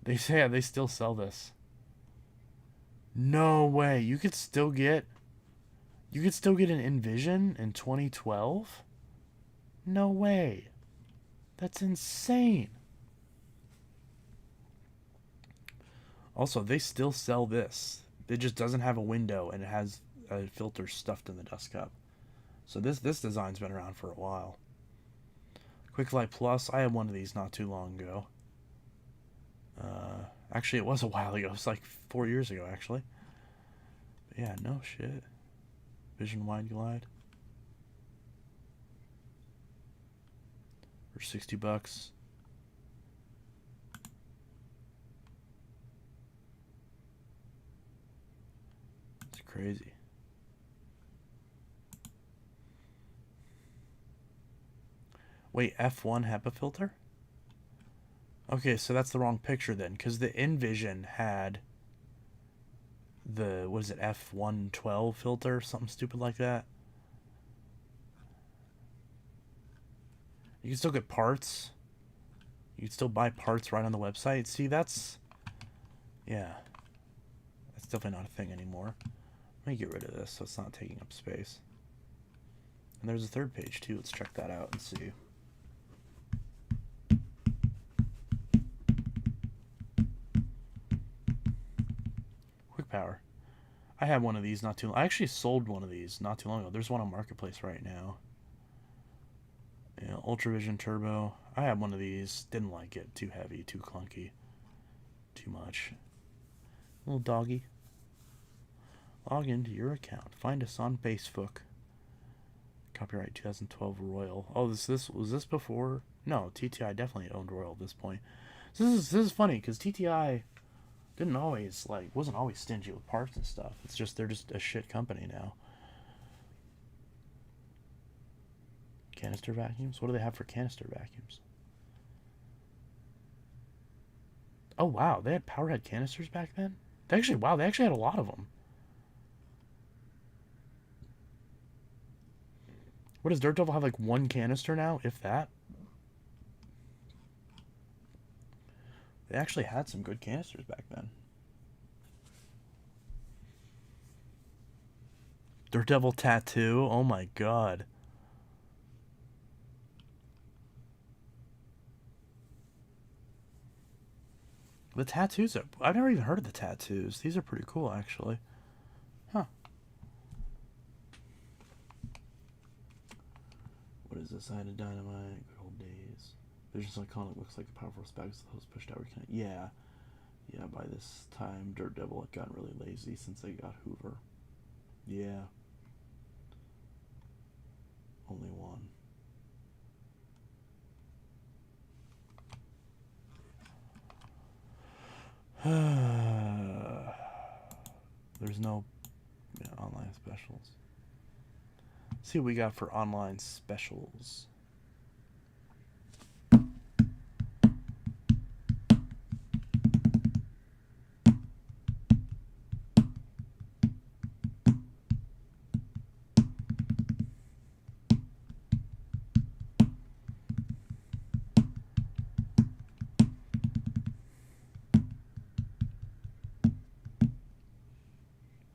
They say they still sell this. No way. You could still get an Envision in 2012? No way. That's insane. Also, they still sell this. It just doesn't have a window, and it has a filter stuffed in the dust cup. So this design's been around for a while. Quick Light Plus. I had one of these not too long ago. Actually, it was a while ago. It was like 4 years ago, actually. But yeah, no shit. Vision Wide Glide. For $60. crazy. Wait, F1 HEPA filter? Okay, so that's the wrong picture then, because the Envision had the, what is it, F112 filter, something stupid like that. You can still get parts. You can still buy parts right on the website. See, that's, yeah, that's definitely not a thing anymore. Let me get rid of this so it's not taking up space. And there's a third page too. Let's check that out and see. Quick Power. I had one of these not too long. I actually sold one of these not too long ago. There's one on Marketplace right now. Yeah, Ultravision Turbo. I had one of these. Didn't like it. Too heavy, too clunky. Too much. Little doggy. Log into your account. Find us on Facebook. Copyright 2012 Royal. Oh, this was this before? No, TTI definitely owned Royal at this point. So this is funny because TTI didn't always wasn't always stingy with parts and stuff. It's just they're just a shit company now. Canister vacuums. What do they have for canister vacuums? Oh wow, they had Powerhead canisters back then. They actually had a lot of them. What does Dirt Devil have, like one canister now, if that? They actually had some good canisters back then. Dirt Devil tattoo. Oh my god. The tattoos are... I've never even heard of the tattoos. These are pretty cool, actually. Huh. What is this? I had a dynamite. Good old days. There's just iconic. Looks like a powerful specs. The hose pushed out. Yeah. Yeah, by this time, Dirt Devil had gotten really lazy since they got Hoover. Yeah. Only one. There's no online specials. Let's see what we got for online specials.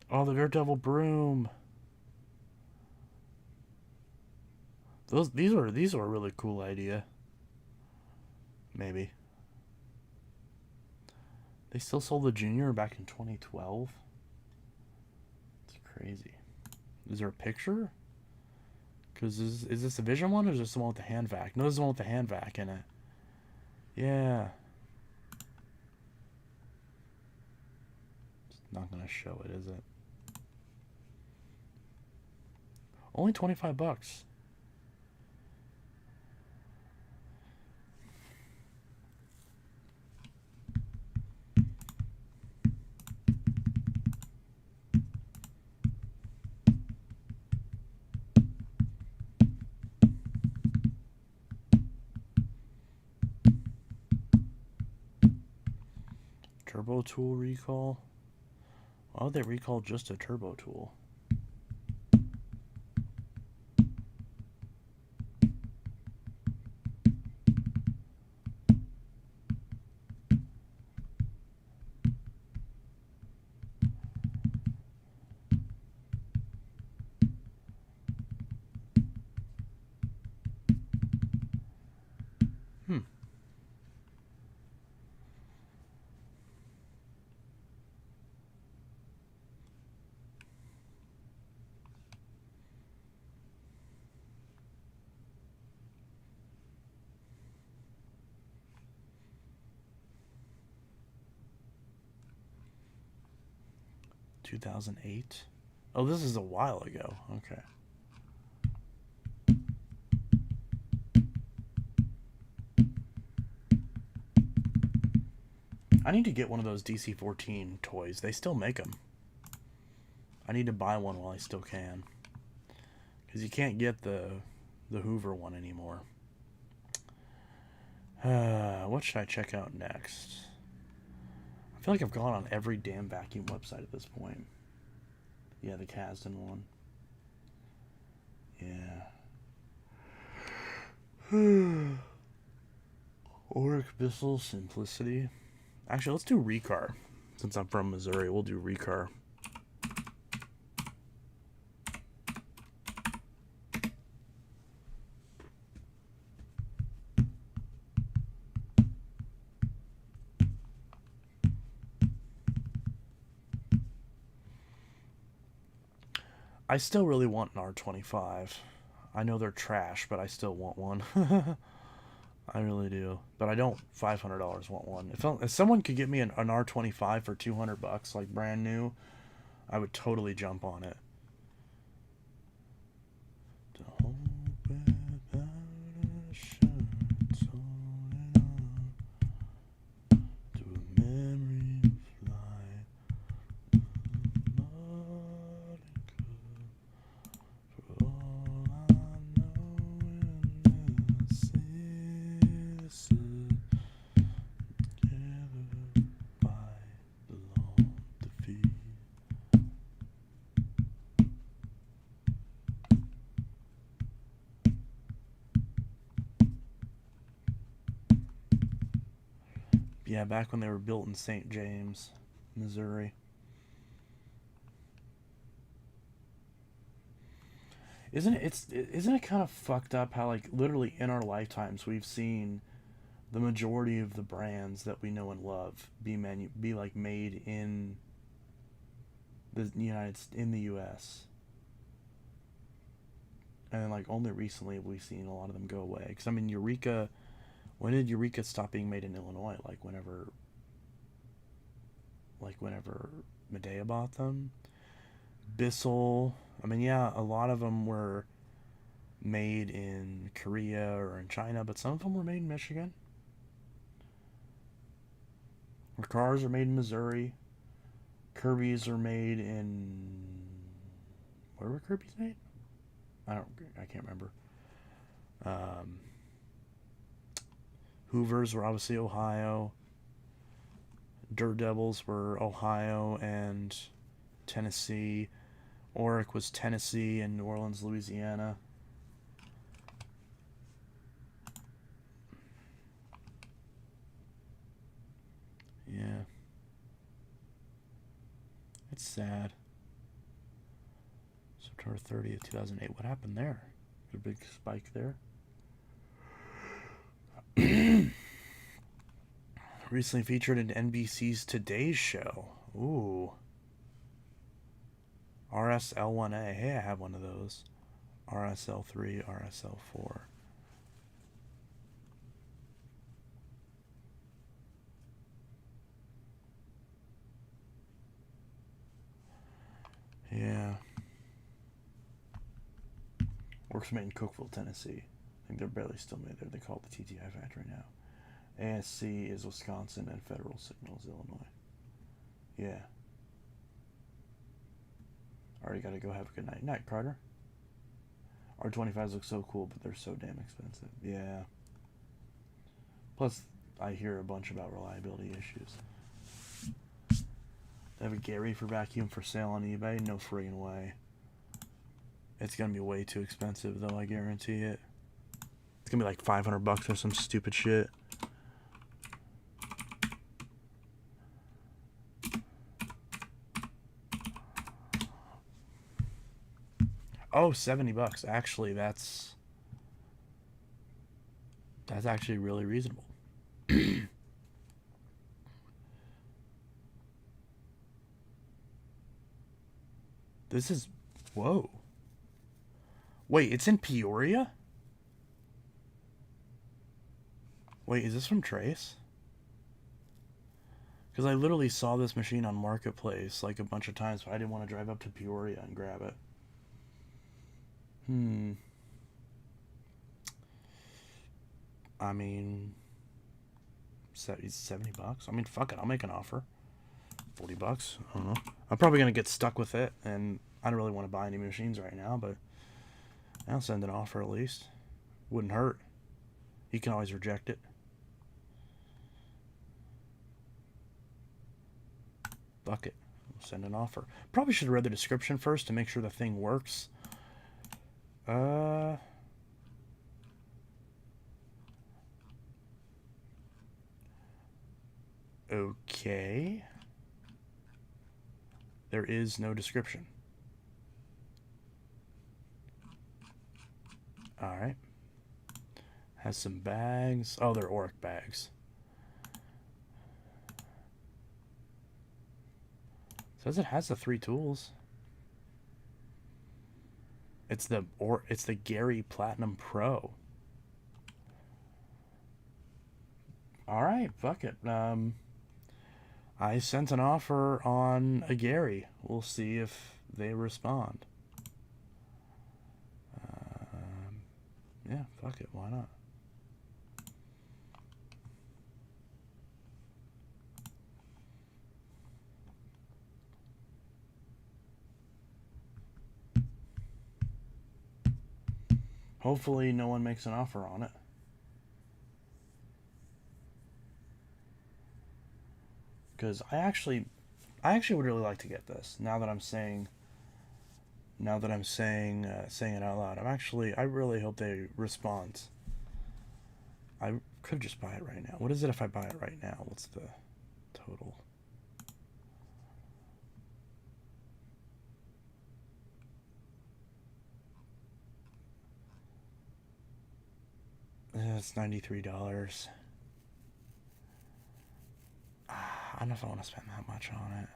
Oh, the Dirt Devil broom. These were a really cool idea. Maybe. They still sold the Junior back in 2012. It's crazy. Is there a picture? Because is this the Vision one or is this the one with the hand vac? No, this is the one with the hand vac in it. Yeah. It's not gonna show it, is it? Only 25 bucks. Turbo tool recall. Why would they recall just a turbo tool? Hmm. $2008. Oh, this is a while ago. Okay. I need to get one of those DC-14 toys. They still make them. I need to buy one while I still can. Because you can't get the Hoover one anymore. What should I check out next? I feel like I've gone on every damn vacuum website at this point. Yeah, the Kasdan one. Yeah. Oric Bissell Simplicity. Actually, let's do Recar. Since I'm from Missouri, we'll do Recar. I still really want an R25. I know they're trash, but I still want one. I really do. But I don't $500 want one. If someone could get me an R25 for $200, like brand new, I would totally jump on it. Yeah, back when they were built in St. James, Missouri. Isn't it kind of fucked up how, like, literally in our lifetimes we've seen the majority of the brands that we know and love be like made in the U.S. And then, like, only recently have we seen a lot of them go away. Because I mean, Eureka. When did Eureka stop being made in Illinois? Like whenever Medea bought them. Bissell. I mean, yeah, a lot of them were made in Korea or in China, but some of them were made in Michigan. Our cars are made in Missouri. Kirby's are made in... Where were Kirby's made? I can't remember. Hoovers were obviously Ohio. Dirt Devils were Ohio and Tennessee. Oric was Tennessee and New Orleans, Louisiana. Yeah. It's sad. September 30th, 2008. What happened there? A big spike there. Recently featured in NBC's Today's Show. Ooh. RSL1A. Hey, I have one of those. RSL3, RSL4. Yeah. Works made in Cookeville, Tennessee. I think they're barely still made there. They call it the TTI factory now. ASC is Wisconsin and Federal Signals, Illinois. Yeah. Already gotta go. Have a good night. Night, Carter. R25s look so cool, but they're so damn expensive. Yeah. Plus, I hear a bunch about reliability issues. They have a Gary for vacuum for sale on eBay? No friggin' way. It's gonna be way too expensive, though, I guarantee it. It's gonna be like $500 or some stupid shit. Oh, $70. Actually, that's actually really reasonable. This is... Whoa. Wait, it's in Peoria? Wait, is this from Trace? Because I literally saw this machine on Marketplace like a bunch of times, but I didn't want to drive up to Peoria and grab it. I mean... $70? I mean, fuck it, I'll make an offer. $40. I don't know. I'm probably going to get stuck with it, and I don't really want to buy any machines right now, but I'll send an offer at least. Wouldn't hurt. You can always reject it. Fuck it. We'll send an offer. Probably should have read the description first to make sure the thing works. Okay. There is no description. Alright. Has some bags. Oh, they're Oric bags. Says it has the 3 tools. It's the Gary Platinum Pro. Alright, fuck it. I sent an offer on a Gary. We'll see if they respond. Yeah, fuck it. Why not? Hopefully no one makes an offer on it. Because I actually would really like to get this. Now that I'm saying it out loud, I really hope they respond. I could just buy it right now. What is it if I buy it right now? What's the total? It's $93. I don't know if I want to spend that much on it.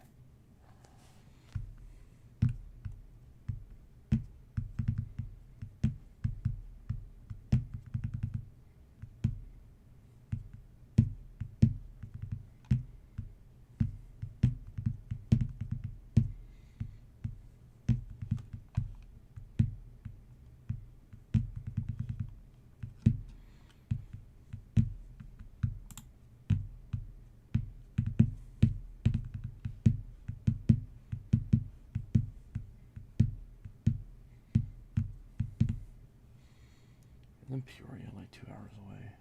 In Peoria, like 2 hours away.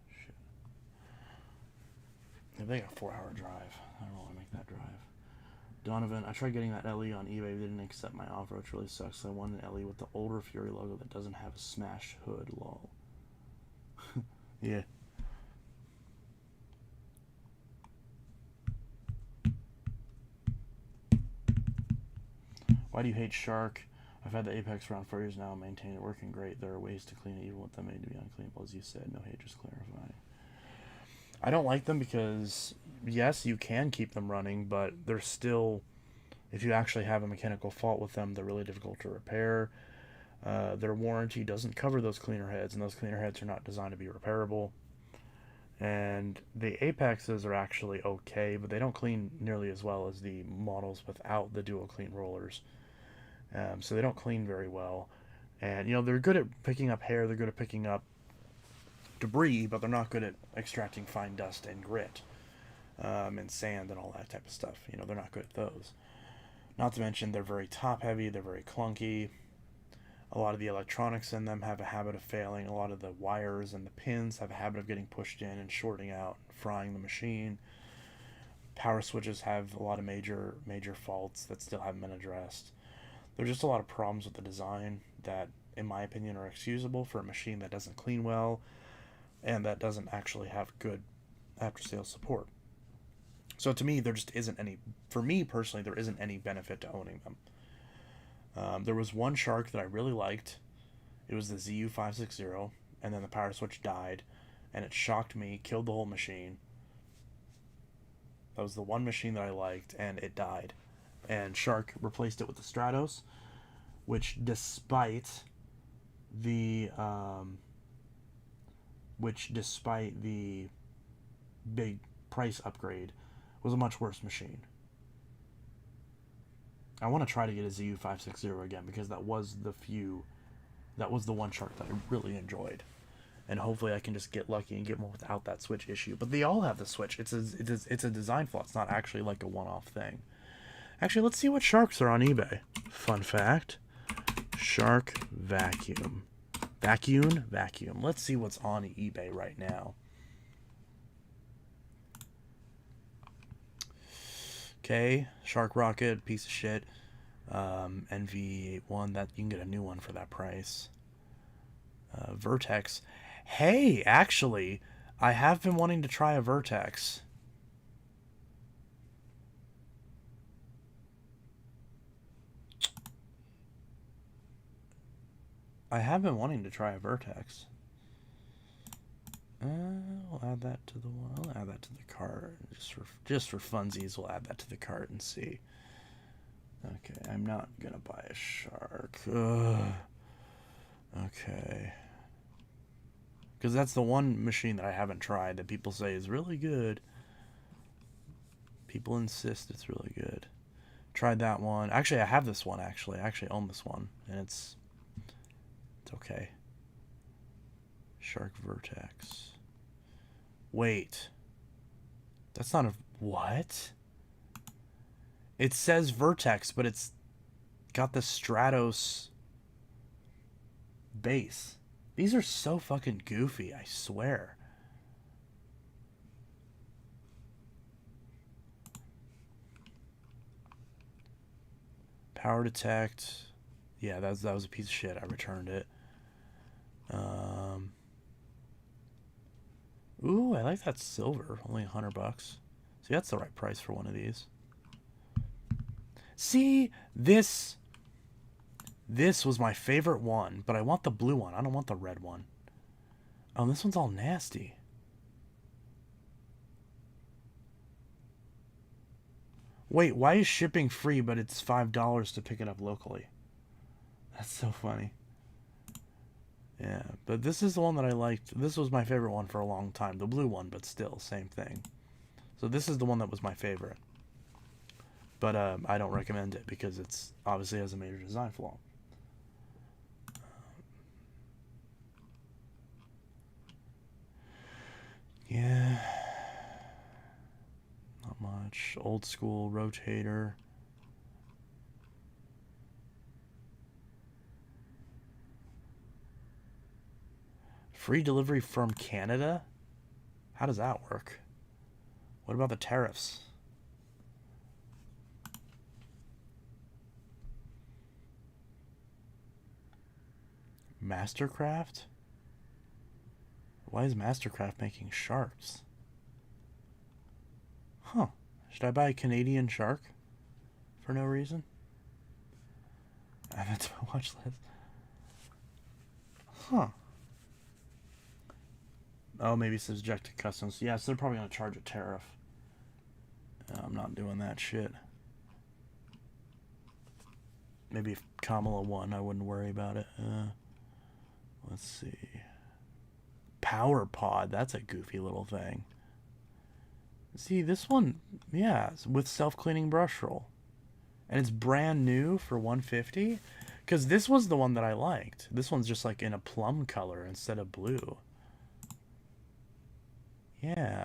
Shit. If they got a 4-hour drive, I don't want to make that drive. Donovan, I tried getting that LE on eBay. They didn't accept my offer, which really sucks. I want an LE with the older Fury logo that doesn't have a smashed hood. Lol. Yeah. Why do you hate Shark? I've had the Apex around 4 years now and maintain it working great. There are ways to clean it even with them made to be uncleanable, as you said. No hate, just clarifying. I don't like them because, yes, you can keep them running, but they're still, if you actually have a mechanical fault with them, they're really difficult to repair. Their warranty doesn't cover those cleaner heads, and those cleaner heads are not designed to be repairable. And the Apexes are actually okay, but they don't clean nearly as well as the models without the dual clean rollers. So they don't clean very well. And, they're good at picking up hair, they're good at picking up debris, but they're not good at extracting fine dust and grit, and sand and all that type of stuff. They're not good at those. Not to mention they're very top heavy, they're very clunky. A lot of the electronics in them have a habit of failing. A lot of the wires and the pins have a habit of getting pushed in and shorting out, frying the machine. Power switches have a lot of major faults that still haven't been addressed. There's just a lot of problems with the design that, in my opinion, are excusable for a machine that doesn't clean well and that doesn't actually have good after-sales support. So to me, there just isn't any, for me personally, there isn't any benefit to owning them. There was one Shark that I really liked. It was the ZU560, and then the power switch died, and it shocked me, killed the whole machine. That was the one machine that I liked, and it died. And Shark replaced it with the Stratos, which despite the big price upgrade, was a much worse machine. I want to try to get a ZU560 again, because that was the one Shark that I really enjoyed. and hopefully I can just get lucky and get one without that switch issue. But they all have the switch. It's a design flaw. It's not actually like a one-off thing. Actually, let's see what sharks are on eBay. Fun fact: shark vacuum, vacuum. Let's see what's on eBay right now. Okay, Shark Rocket, piece of shit. NV81, that you can get a new one for that price. Vertex. Hey, actually, I have been wanting to try a Vertex. I'll add that to the one. I'll add that to the cart just for funsies. We'll add that to the cart and see. Okay, I'm not gonna buy a shark. Ugh. Okay, because that's the one machine that I haven't tried that people say is really good. People insist it's really good. Tried that one. Actually, I have this one. I actually own this one, and it's okay. Shark Vertex. Wait. That's not a... What? It says Vertex, but it's got the Stratos base. These are so fucking goofy, I swear. Power detect. Yeah, that was a piece of shit. I returned it. Ooh, I like that silver. Only $100. See, that's the right price for one of these. See, this was my favorite one, but I want the blue one. I don't want the red one. Oh, this one's all nasty. Wait, why is shipping free, but it's $5 to pick it up locally? That's so funny. Yeah, but this is the one that I liked. This was my favorite one for a long time. The blue one, but still, same thing. So this is the one that was my favorite. But I don't recommend it because it's obviously has a major design flaw. Yeah. Not much. Old school rotator. Free delivery from Canada? How does that work? What about the tariffs? Mastercraft? Why is Mastercraft making sharks? Huh. Should I buy a Canadian shark? For no reason? Add that to my watch list. Huh. Oh, maybe subject to customs. Yeah, so they're probably going to charge a tariff. I'm not doing that shit. Maybe if Kamala won, I wouldn't worry about it. Let's see. Power Pod. That's a goofy little thing. See, this one, yeah, with self-cleaning brush roll. And it's brand new for $150. Because this was the one that I liked. This one's just like in a plum color instead of blue. Yeah.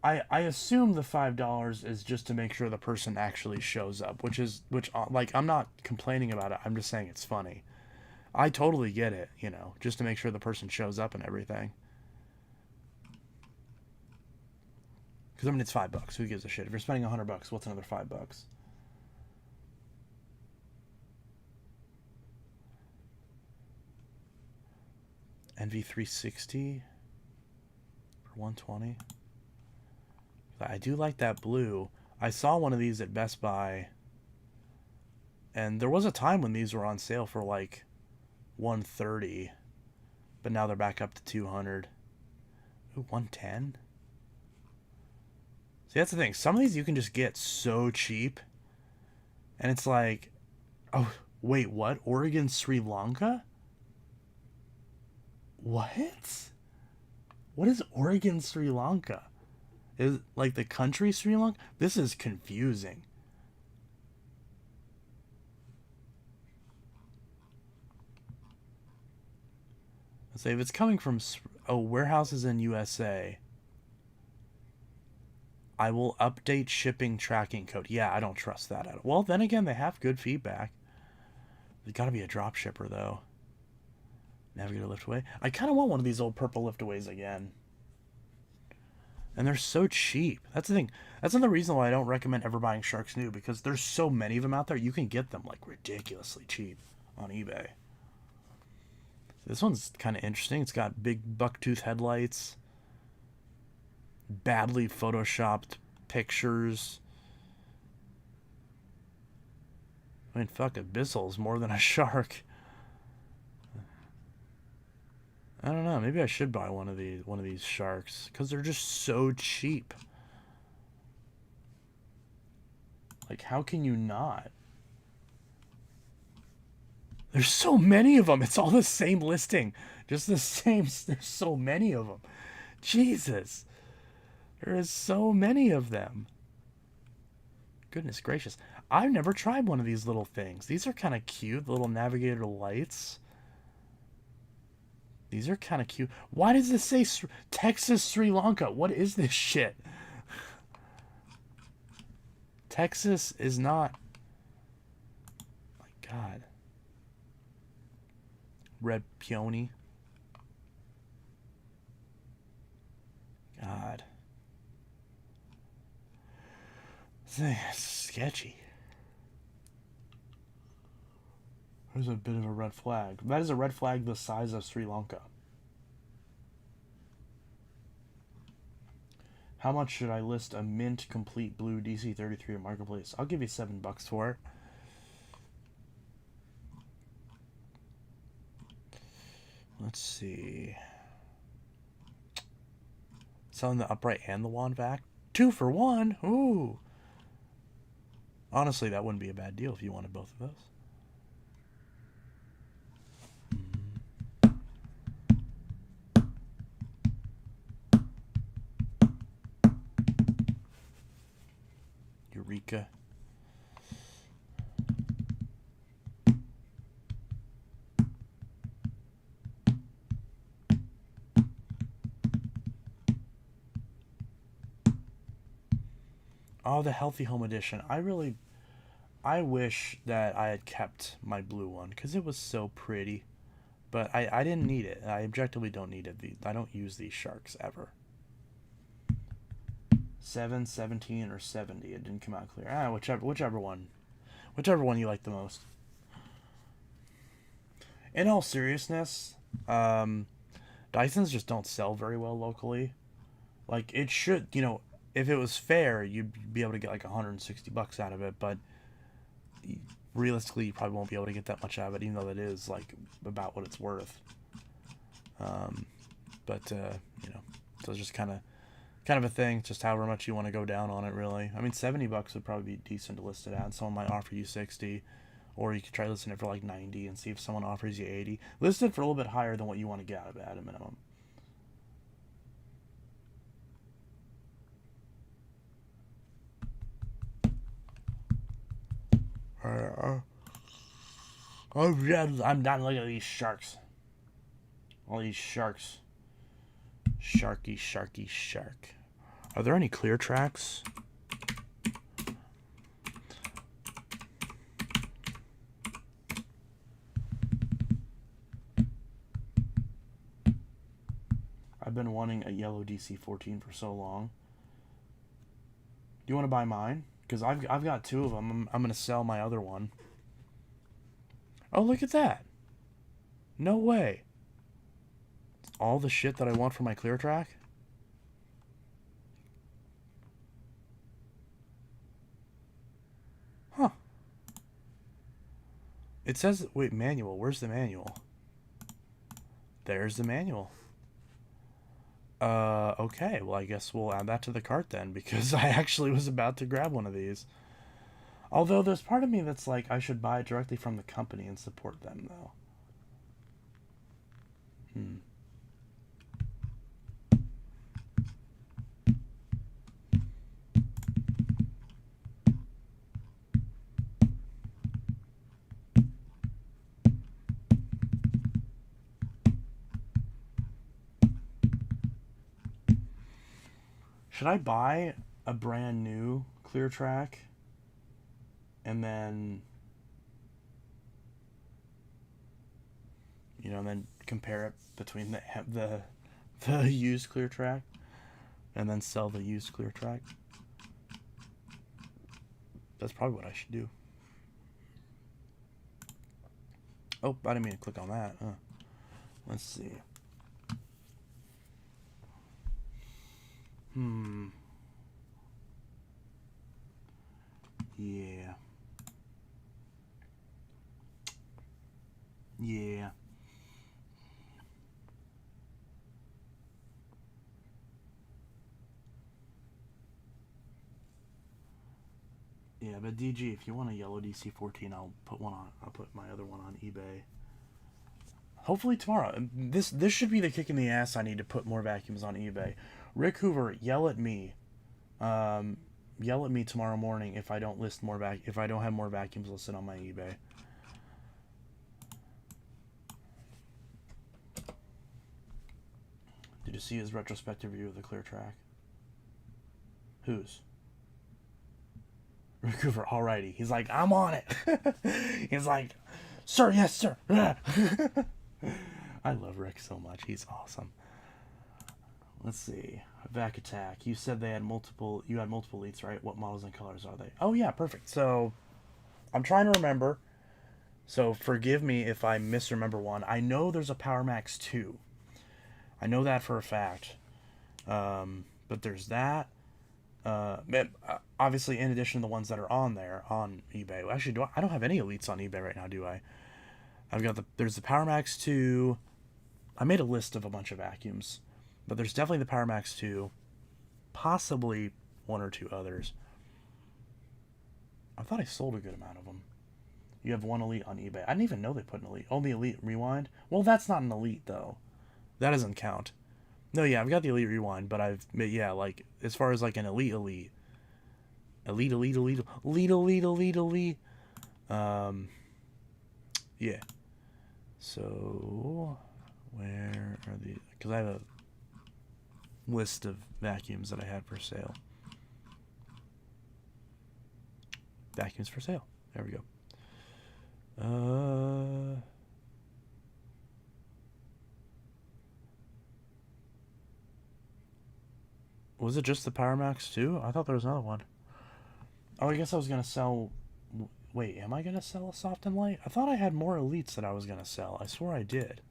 I assume the $5 is just to make sure the person actually shows up, which like I'm not complaining about it. I'm just saying it's funny. I totally get it, you know, just to make sure the person shows up and everything. Because I mean, it's $5. Who gives a shit? If you're spending $100, what's another $5? NV360 for $120. I do like that blue. I saw one of these at Best Buy, and there was a time when these were on sale for like $130, but now they're back up to $200. Ooh, $110. See, that's the thing. Some of these you can just get so cheap, and it's like, oh wait, what? Oregon, Sri Lanka? What? What is Oregon, Sri Lanka? Is like the country Sri Lanka? This is confusing. Let's say if it's coming from warehouses in USA, I will update shipping tracking code. Yeah, I don't trust that at all. Well, then again, they have good feedback. There's got to be a drop shipper though. Navigator liftaway. I kind of want one of these old purple liftaways again. And they're so cheap. That's the thing. That's another reason why I don't recommend ever buying sharks new, because there's so many of them out there. You can get them like ridiculously cheap on eBay. This one's kind of interesting. It's got big bucktooth headlights, badly photoshopped pictures. I mean, fuck, Abyssal's more than a shark. I don't know. Maybe I should buy one of these sharks because they're just so cheap. Like, how can you not? There's so many of them. It's all the same listing. Just the same. There's so many of them. Jesus. There is so many of them. Goodness gracious. I've never tried one of these little things. These are kind of cute. The little navigator lights. These are kind of cute. Why does this say Texas, Sri Lanka? What is this shit? Texas is not... My God. Red peony. God. It's sketchy. There's a bit of a red flag. That is a red flag the size of Sri Lanka. How much should I list a mint complete blue DC-33 at Marketplace? I'll give you $7 for it. Let's see. Selling the upright and the wand vac. 2 for 1. Ooh. Honestly, that wouldn't be a bad deal if you wanted both of those. Eureka. Oh, the Healthy Home Edition. I wish that I had kept my blue one because it was so pretty. But I didn't need it. I objectively don't need it. I don't use these sharks ever. 7, 17, or 70. It didn't come out clear. Whichever one. Whichever one you like the most. In all seriousness, Dysons just don't sell very well locally. Like, it should, if it was fair, you'd be able to get like $160 out of it, but realistically, you probably won't be able to get that much out of it, even though that is like about what it's worth. So it's just kind of a thing, just however much you want to go down on it, really. I mean, $70 would probably be decent to list it at. Someone might offer you 60, or you could try listing it for like 90 and see if someone offers you 80. List it for a little bit higher than what you want to get out of it at a minimum. I'm done looking at these sharks. All these sharks. Sharky, sharky, shark. Are there any clear tracks? I've been wanting a yellow DC-14 for so long. Do you want to buy mine? Because I've got 2 of them. I'm going to sell my other one. Oh, look at that. No way. All the shit that I want for my clear track? Huh. It says, wait, manual. Where's the manual? There's the manual. Okay. Well, I guess we'll add that to the cart then, because I actually was about to grab one of these. Although there's part of me that's like, I should buy it directly from the company and support them, though. Should I buy a brand new clear track and then, and then compare it between the used clear track and then sell the used clear track? That's probably what I should do. Oh, I didn't mean to click on that. Let's see. Yeah. Yeah. Yeah, but DG, if you want a yellow DC-14, I'll put my other one on eBay. Hopefully tomorrow. This should be the kick in the ass I need to put more vacuums on eBay. Rick Hoover, yell at me. Yell at me tomorrow morning if I don't list more if I don't have more vacuums listed on my eBay. Did you see his retrospective review of the clear track? Whose? Rick Hoover, alrighty. He's like, I'm on it. He's like, sir, yes, sir. I love Rick so much. He's awesome. Let's see. Vac Attack. You said they had multiple. You had multiple elites, right? What models and colors are they? Oh yeah, perfect. So, I'm trying to remember. So forgive me if I misremember one. I know there's a Power Max 2. I know that for a fact. But there's that. Obviously, in addition to the ones that are on there on eBay. Actually, I don't have any elites on eBay right now, do I? There's the Power Max 2. I made a list of a bunch of vacuums, but there's definitely the Power Max 2, possibly one or two others. I thought I sold a good amount of them. You have one elite on eBay. I didn't even know they put an elite. Oh, the elite rewind? Well, that's not an elite, though. That doesn't count. No, yeah, I've got the elite rewind, but like, as far as, like, an elite. Yeah. So, where are the... Because I have a list of vacuums that I had for sale. Vacuums for sale. There we go. Was it just the Power Max 2? I thought there was another one. Oh, I guess I was going to sell... Wait, am I going to sell a soft and light? I thought I had more elites that I was going to sell. I swore I did.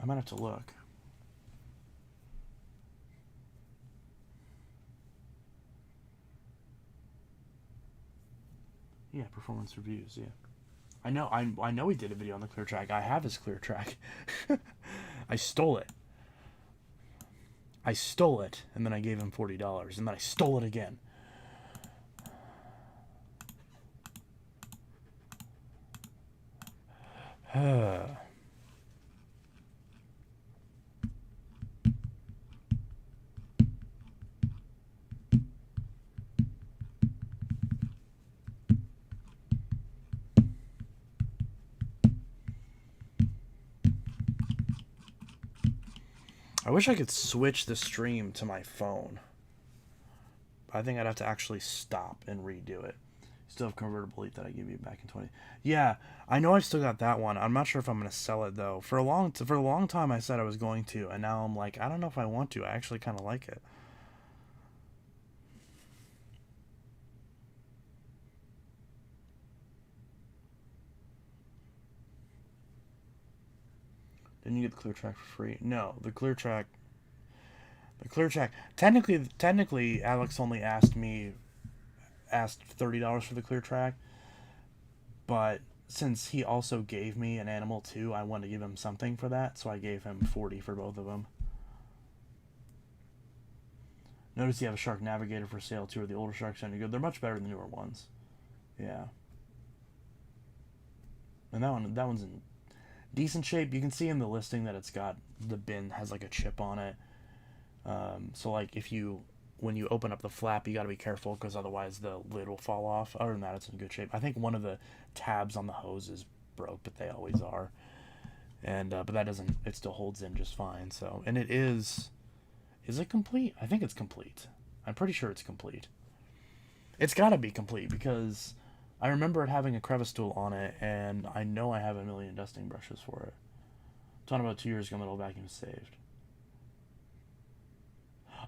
I might have to look. Yeah, performance reviews, yeah. I know he did a video on the clear track. I have his clear track. I stole it. And then I gave him $40, and then I stole it again. I wish I could switch the stream to my phone. I think I'd have to actually stop and redo it. Still have convertible elite that I gave you back in 20. Yeah, I know I've still got that one. I'm not sure if I'm going to sell it, though. For a long time, I said I was going to, and now I'm like, I don't know if I want to. I actually kind of like it. Didn't you get the clear track for free? No, the clear track. Technically, Alex only asked $30 for the clear track, but since he also gave me an animal too, I wanted to give him something for that, so I gave him $40 for both of them. Notice you have a Shark Navigator for sale too, or the older Sharks sounding good. They're much better than the newer ones. Yeah. And that one's in decent shape. You can see in the listing that it's got, the bin has like a chip on it. So like when you open up the flap, you got to be careful because otherwise the lid will fall off. Other than that, it's in good shape. I think one of the tabs on the hose is broke, but they always are. And but that doesn't, it still holds in just fine. So, and it is Is it complete? I think it's complete. I'm pretty sure it's complete. It's got to be complete because I remember it having a crevice tool on it, and I know I have a million dusting brushes for it. It's on about 2 years ago, metal vacuum saved.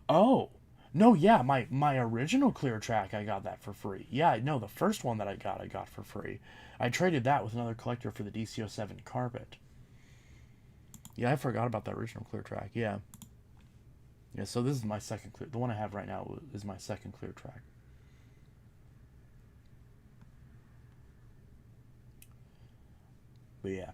Oh! No, yeah, my original clear track, I got that for free. Yeah, no, the first one that I got for free. I traded that with another collector for the DC07 carpet. Yeah, I forgot about that original clear track, yeah. Yeah, so this is my second clear. The one I have right now is my second clear track. But yeah.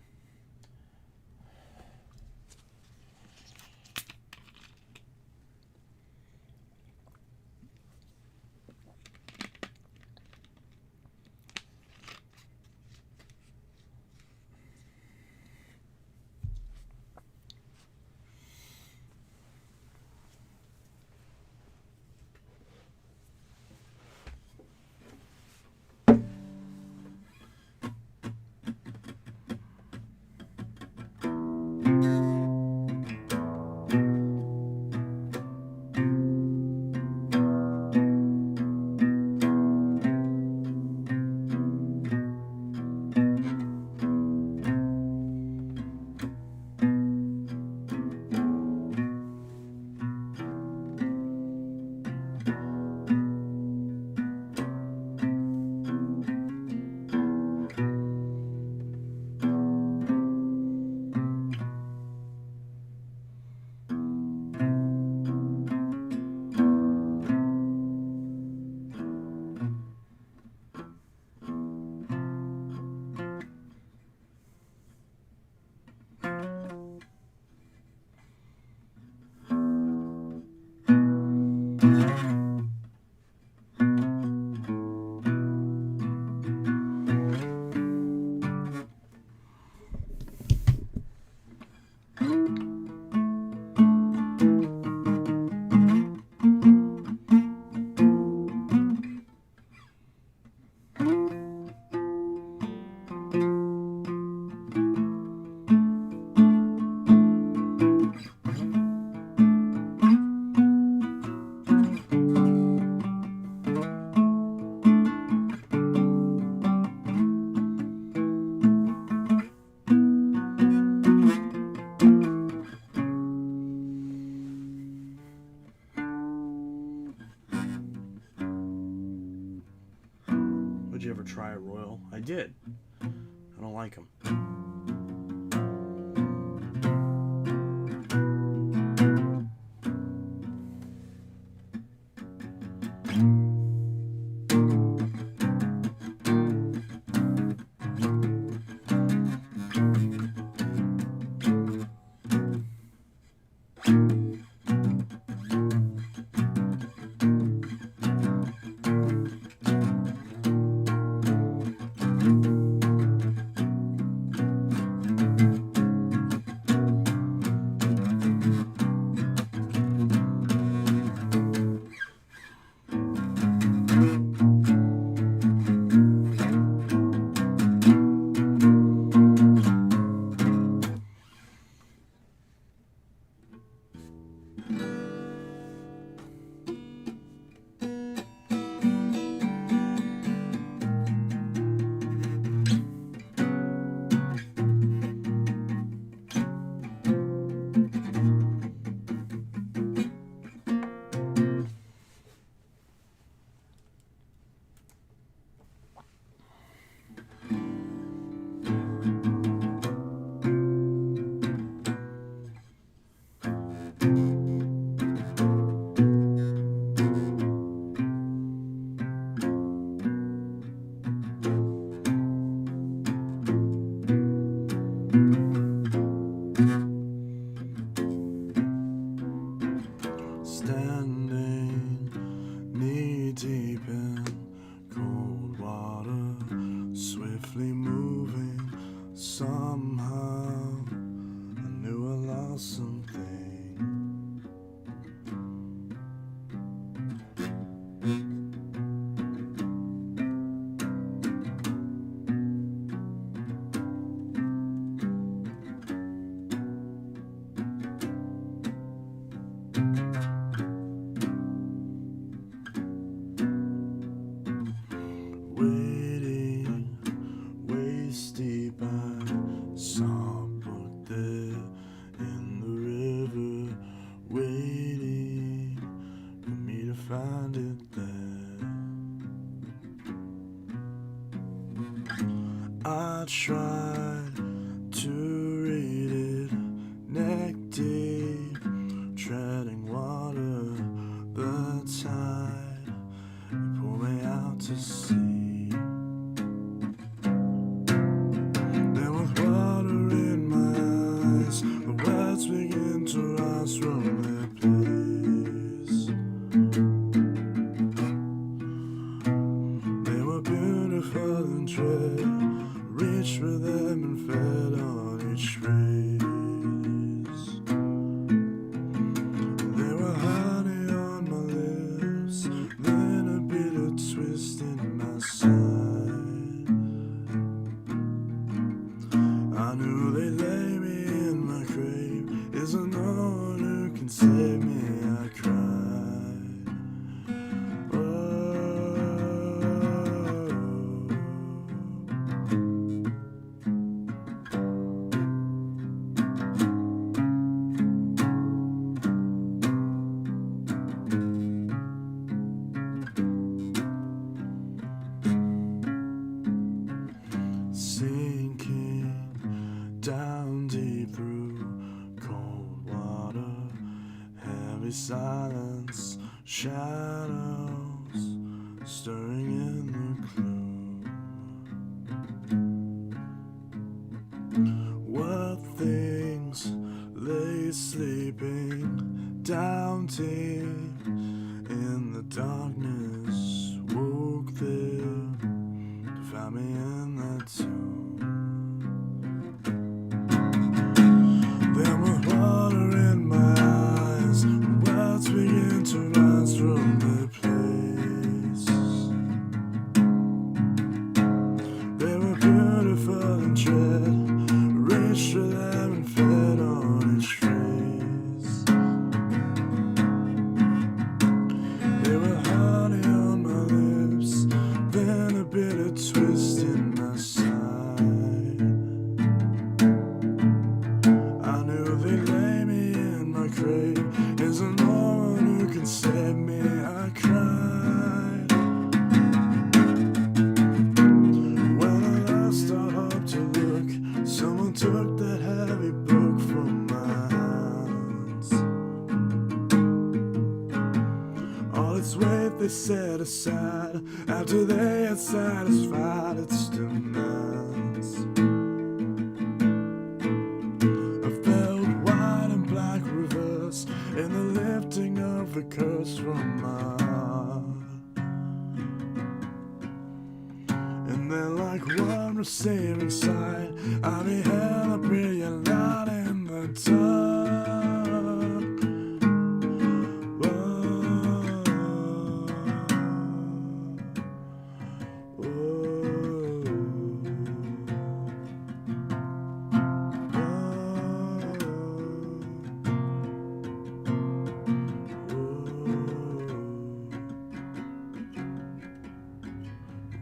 Would you ever try a Royal? I did. I don't like them. I tried to read it, neck deep, treading water. The tide pulled me out to sea. Then with water in my eyes, the words begin to rise from their place. They were beautiful and dread, reached for them and fed on each phrase. They were honey on my lips, then a bitter twist in my side. I knew they lay me in my grave. Is there no one who can save me? I cried. Oh. Sinking down deep through cold water, heavy silence, shadows stirring in the gloom. What things lay sleeping down deep in the darkness, woke there to find me in that tomb. Then with water in my eyes, words begin to rise from their place. They were beautiful and dread, reached for them and fed on each phrase. They were honey on my lips, then a bitter twist in my side. I knew they lay me in my grave. Is there no one who can save me? I cried. When I lost all hope to look, someone took that heavy book from my hands. All its weight they set aside after they had satisfied its demands. I felt white and black reverse in the lifting of the curse from my heart. And then like one receiving sight, I beheld a brilliant light in the dark.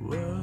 Whoa.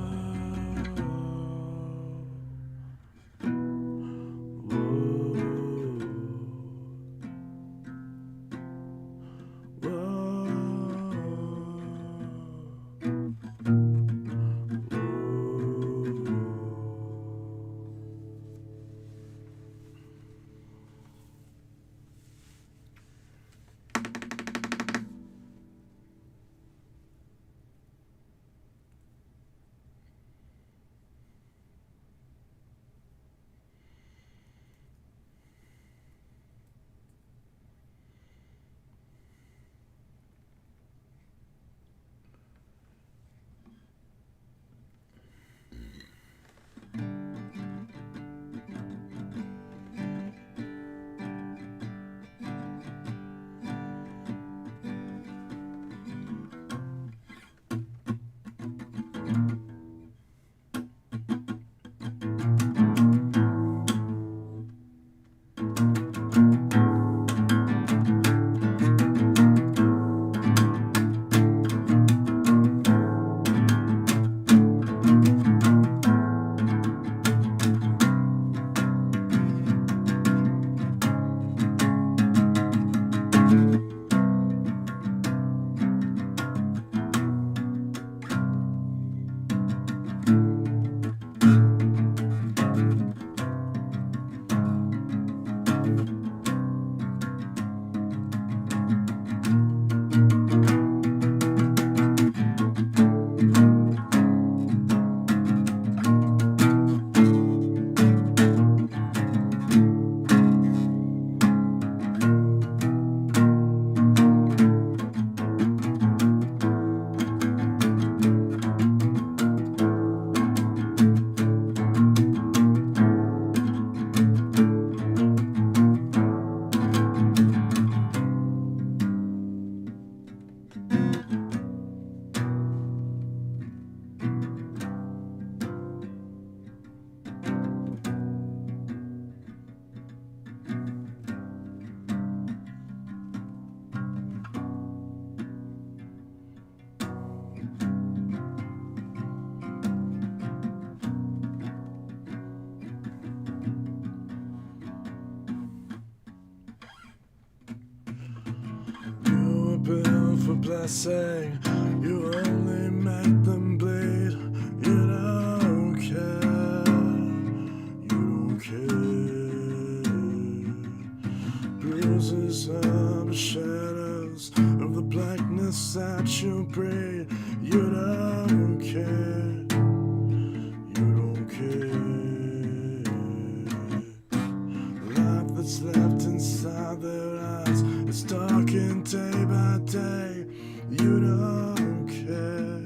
for blessing. You only make them bleed. You don't care. You don't care. Bruises are the shadows of the blackness that you breed. You don't care. You don't care. Life that's left inside their eyes is darkened day by day. You don't care.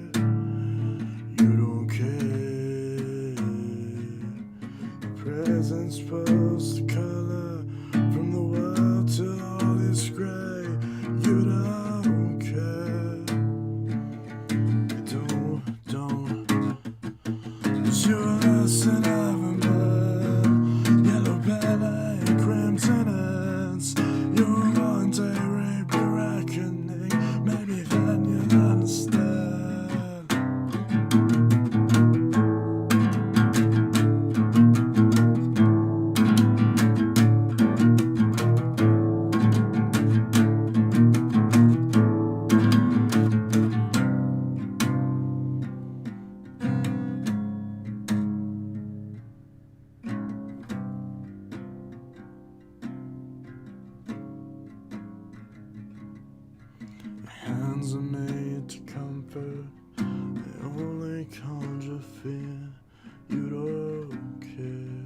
You don't care. Presents post color from the world to all is gray. You don't care. You don't. It's your lesson of a man. Yellow belly, crimson ants. Your one day rape reckoning. Maybe then you'll understand. Hands are made to comfort, they only conjure fear. You don't care,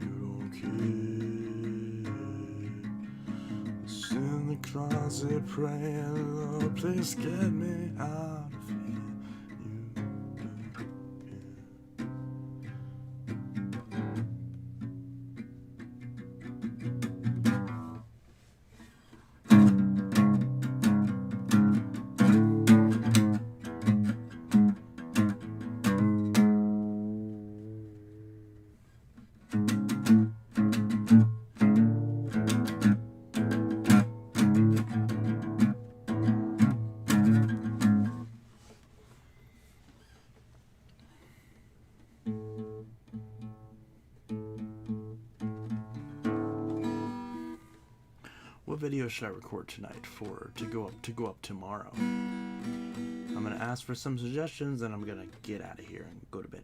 you don't care. It's in the closet praying, Lord, please get me out of here. You don't care. What video should I record tonight to go up tomorrow? I'm gonna ask for some suggestions, and I'm gonna get out of here and go to bed.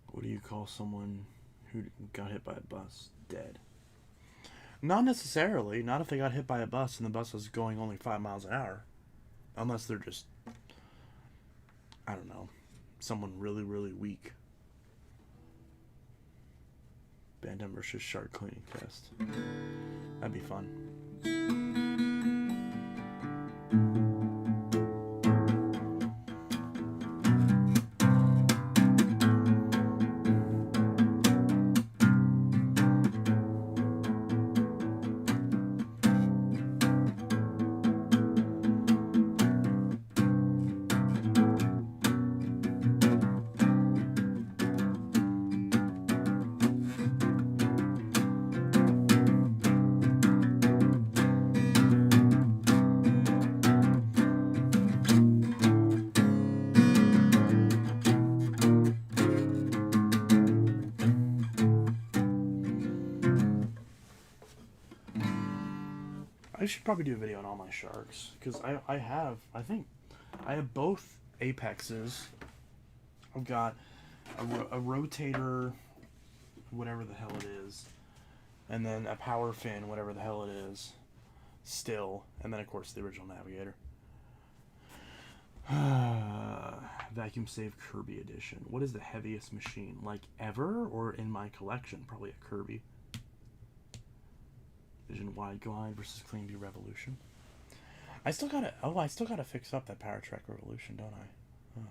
What do you call someone who got hit by a bus dead? Not necessarily. Not if they got hit by a bus and the bus was going only 5 miles an hour. Unless they're just, I don't know, someone really, really weak. Bandit versus Shark cleaning test. That'd be fun. I should probably do a video on all my sharks, because I think I have both apexes. I've got a rotator, whatever the hell it is, and then a power fin, whatever the hell it is, still, and then of course the original navigator. Vacuum Save Kirby edition. What is the heaviest machine, like ever, or in my collection? Probably a Kirby. Vision Wide Glide versus Clean View Revolution. I still gotta fix up that Power Trek Revolution, don't I? Huh.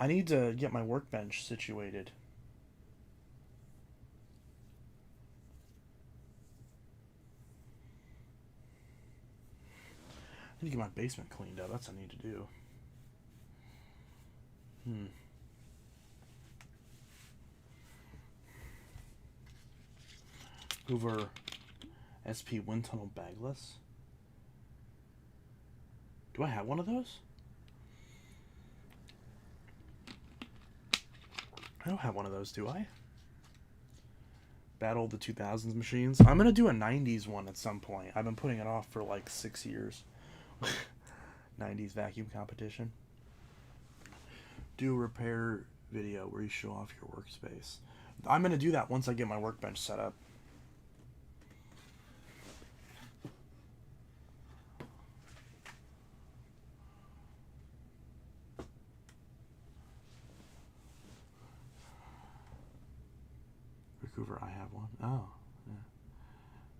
I need to get my workbench situated. I need to get my basement cleaned up. That's what I need to do. Hoover SP Wind Tunnel Bagless. Do I have one of those? I don't have one of those, do I? Battle of the 2000s machines. I'm going to do a 90s one at some point. I've been putting it off for like 6 years. 90s vacuum competition. Do a repair video where you show off your workspace. I'm going to do that once I get my workbench set up. Vancouver, I have one. Oh, yeah.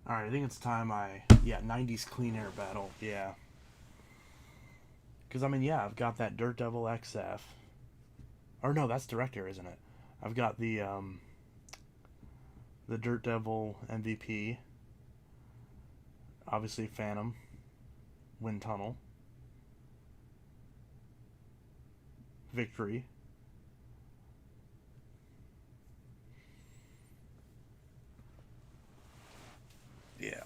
Alright, I think it's time 90s clean air battle. Yeah. Because, I mean, yeah, I've got that Dirt Devil XF. Or no, that's Direct Air, isn't it? I've got the Dirt Devil MVP. Obviously, Phantom. Wind Tunnel. Victory. Yeah.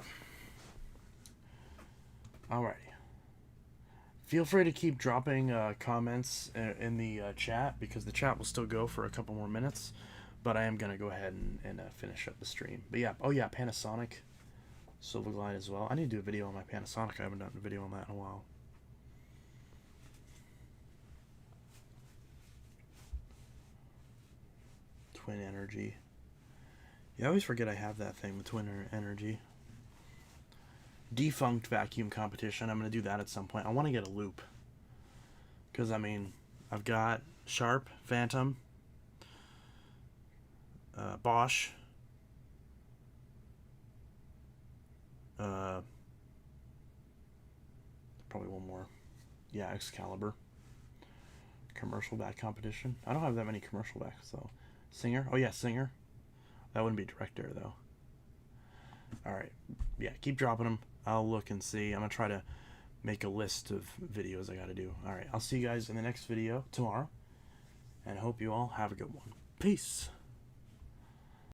Alrighty. Feel free to keep dropping comments in the chat, because the chat will still go for a couple more minutes. But I am going to go ahead and finish up the stream. But yeah, oh yeah, Panasonic Silver Glide as well. I need to do a video on my Panasonic. I haven't done a video on that in a while. Twin Energy. Yeah, I always forget I have that thing, the Twin Energy. Defunct vacuum competition. I'm going to do that at some point. I want to get a loop. Because, I mean, I've got Sharp, Phantom, Bosch, probably one more. Yeah, Excalibur. Commercial vac competition. I don't have that many commercial vacs, though. Singer. Oh, yeah, Singer. That wouldn't be Direct Air, though. Alright. Yeah, keep dropping them. I'll look and see. I'm going to try to make a list of videos I got to do. Alright, I'll see you guys in the next video tomorrow. And I hope you all have a good one. Peace.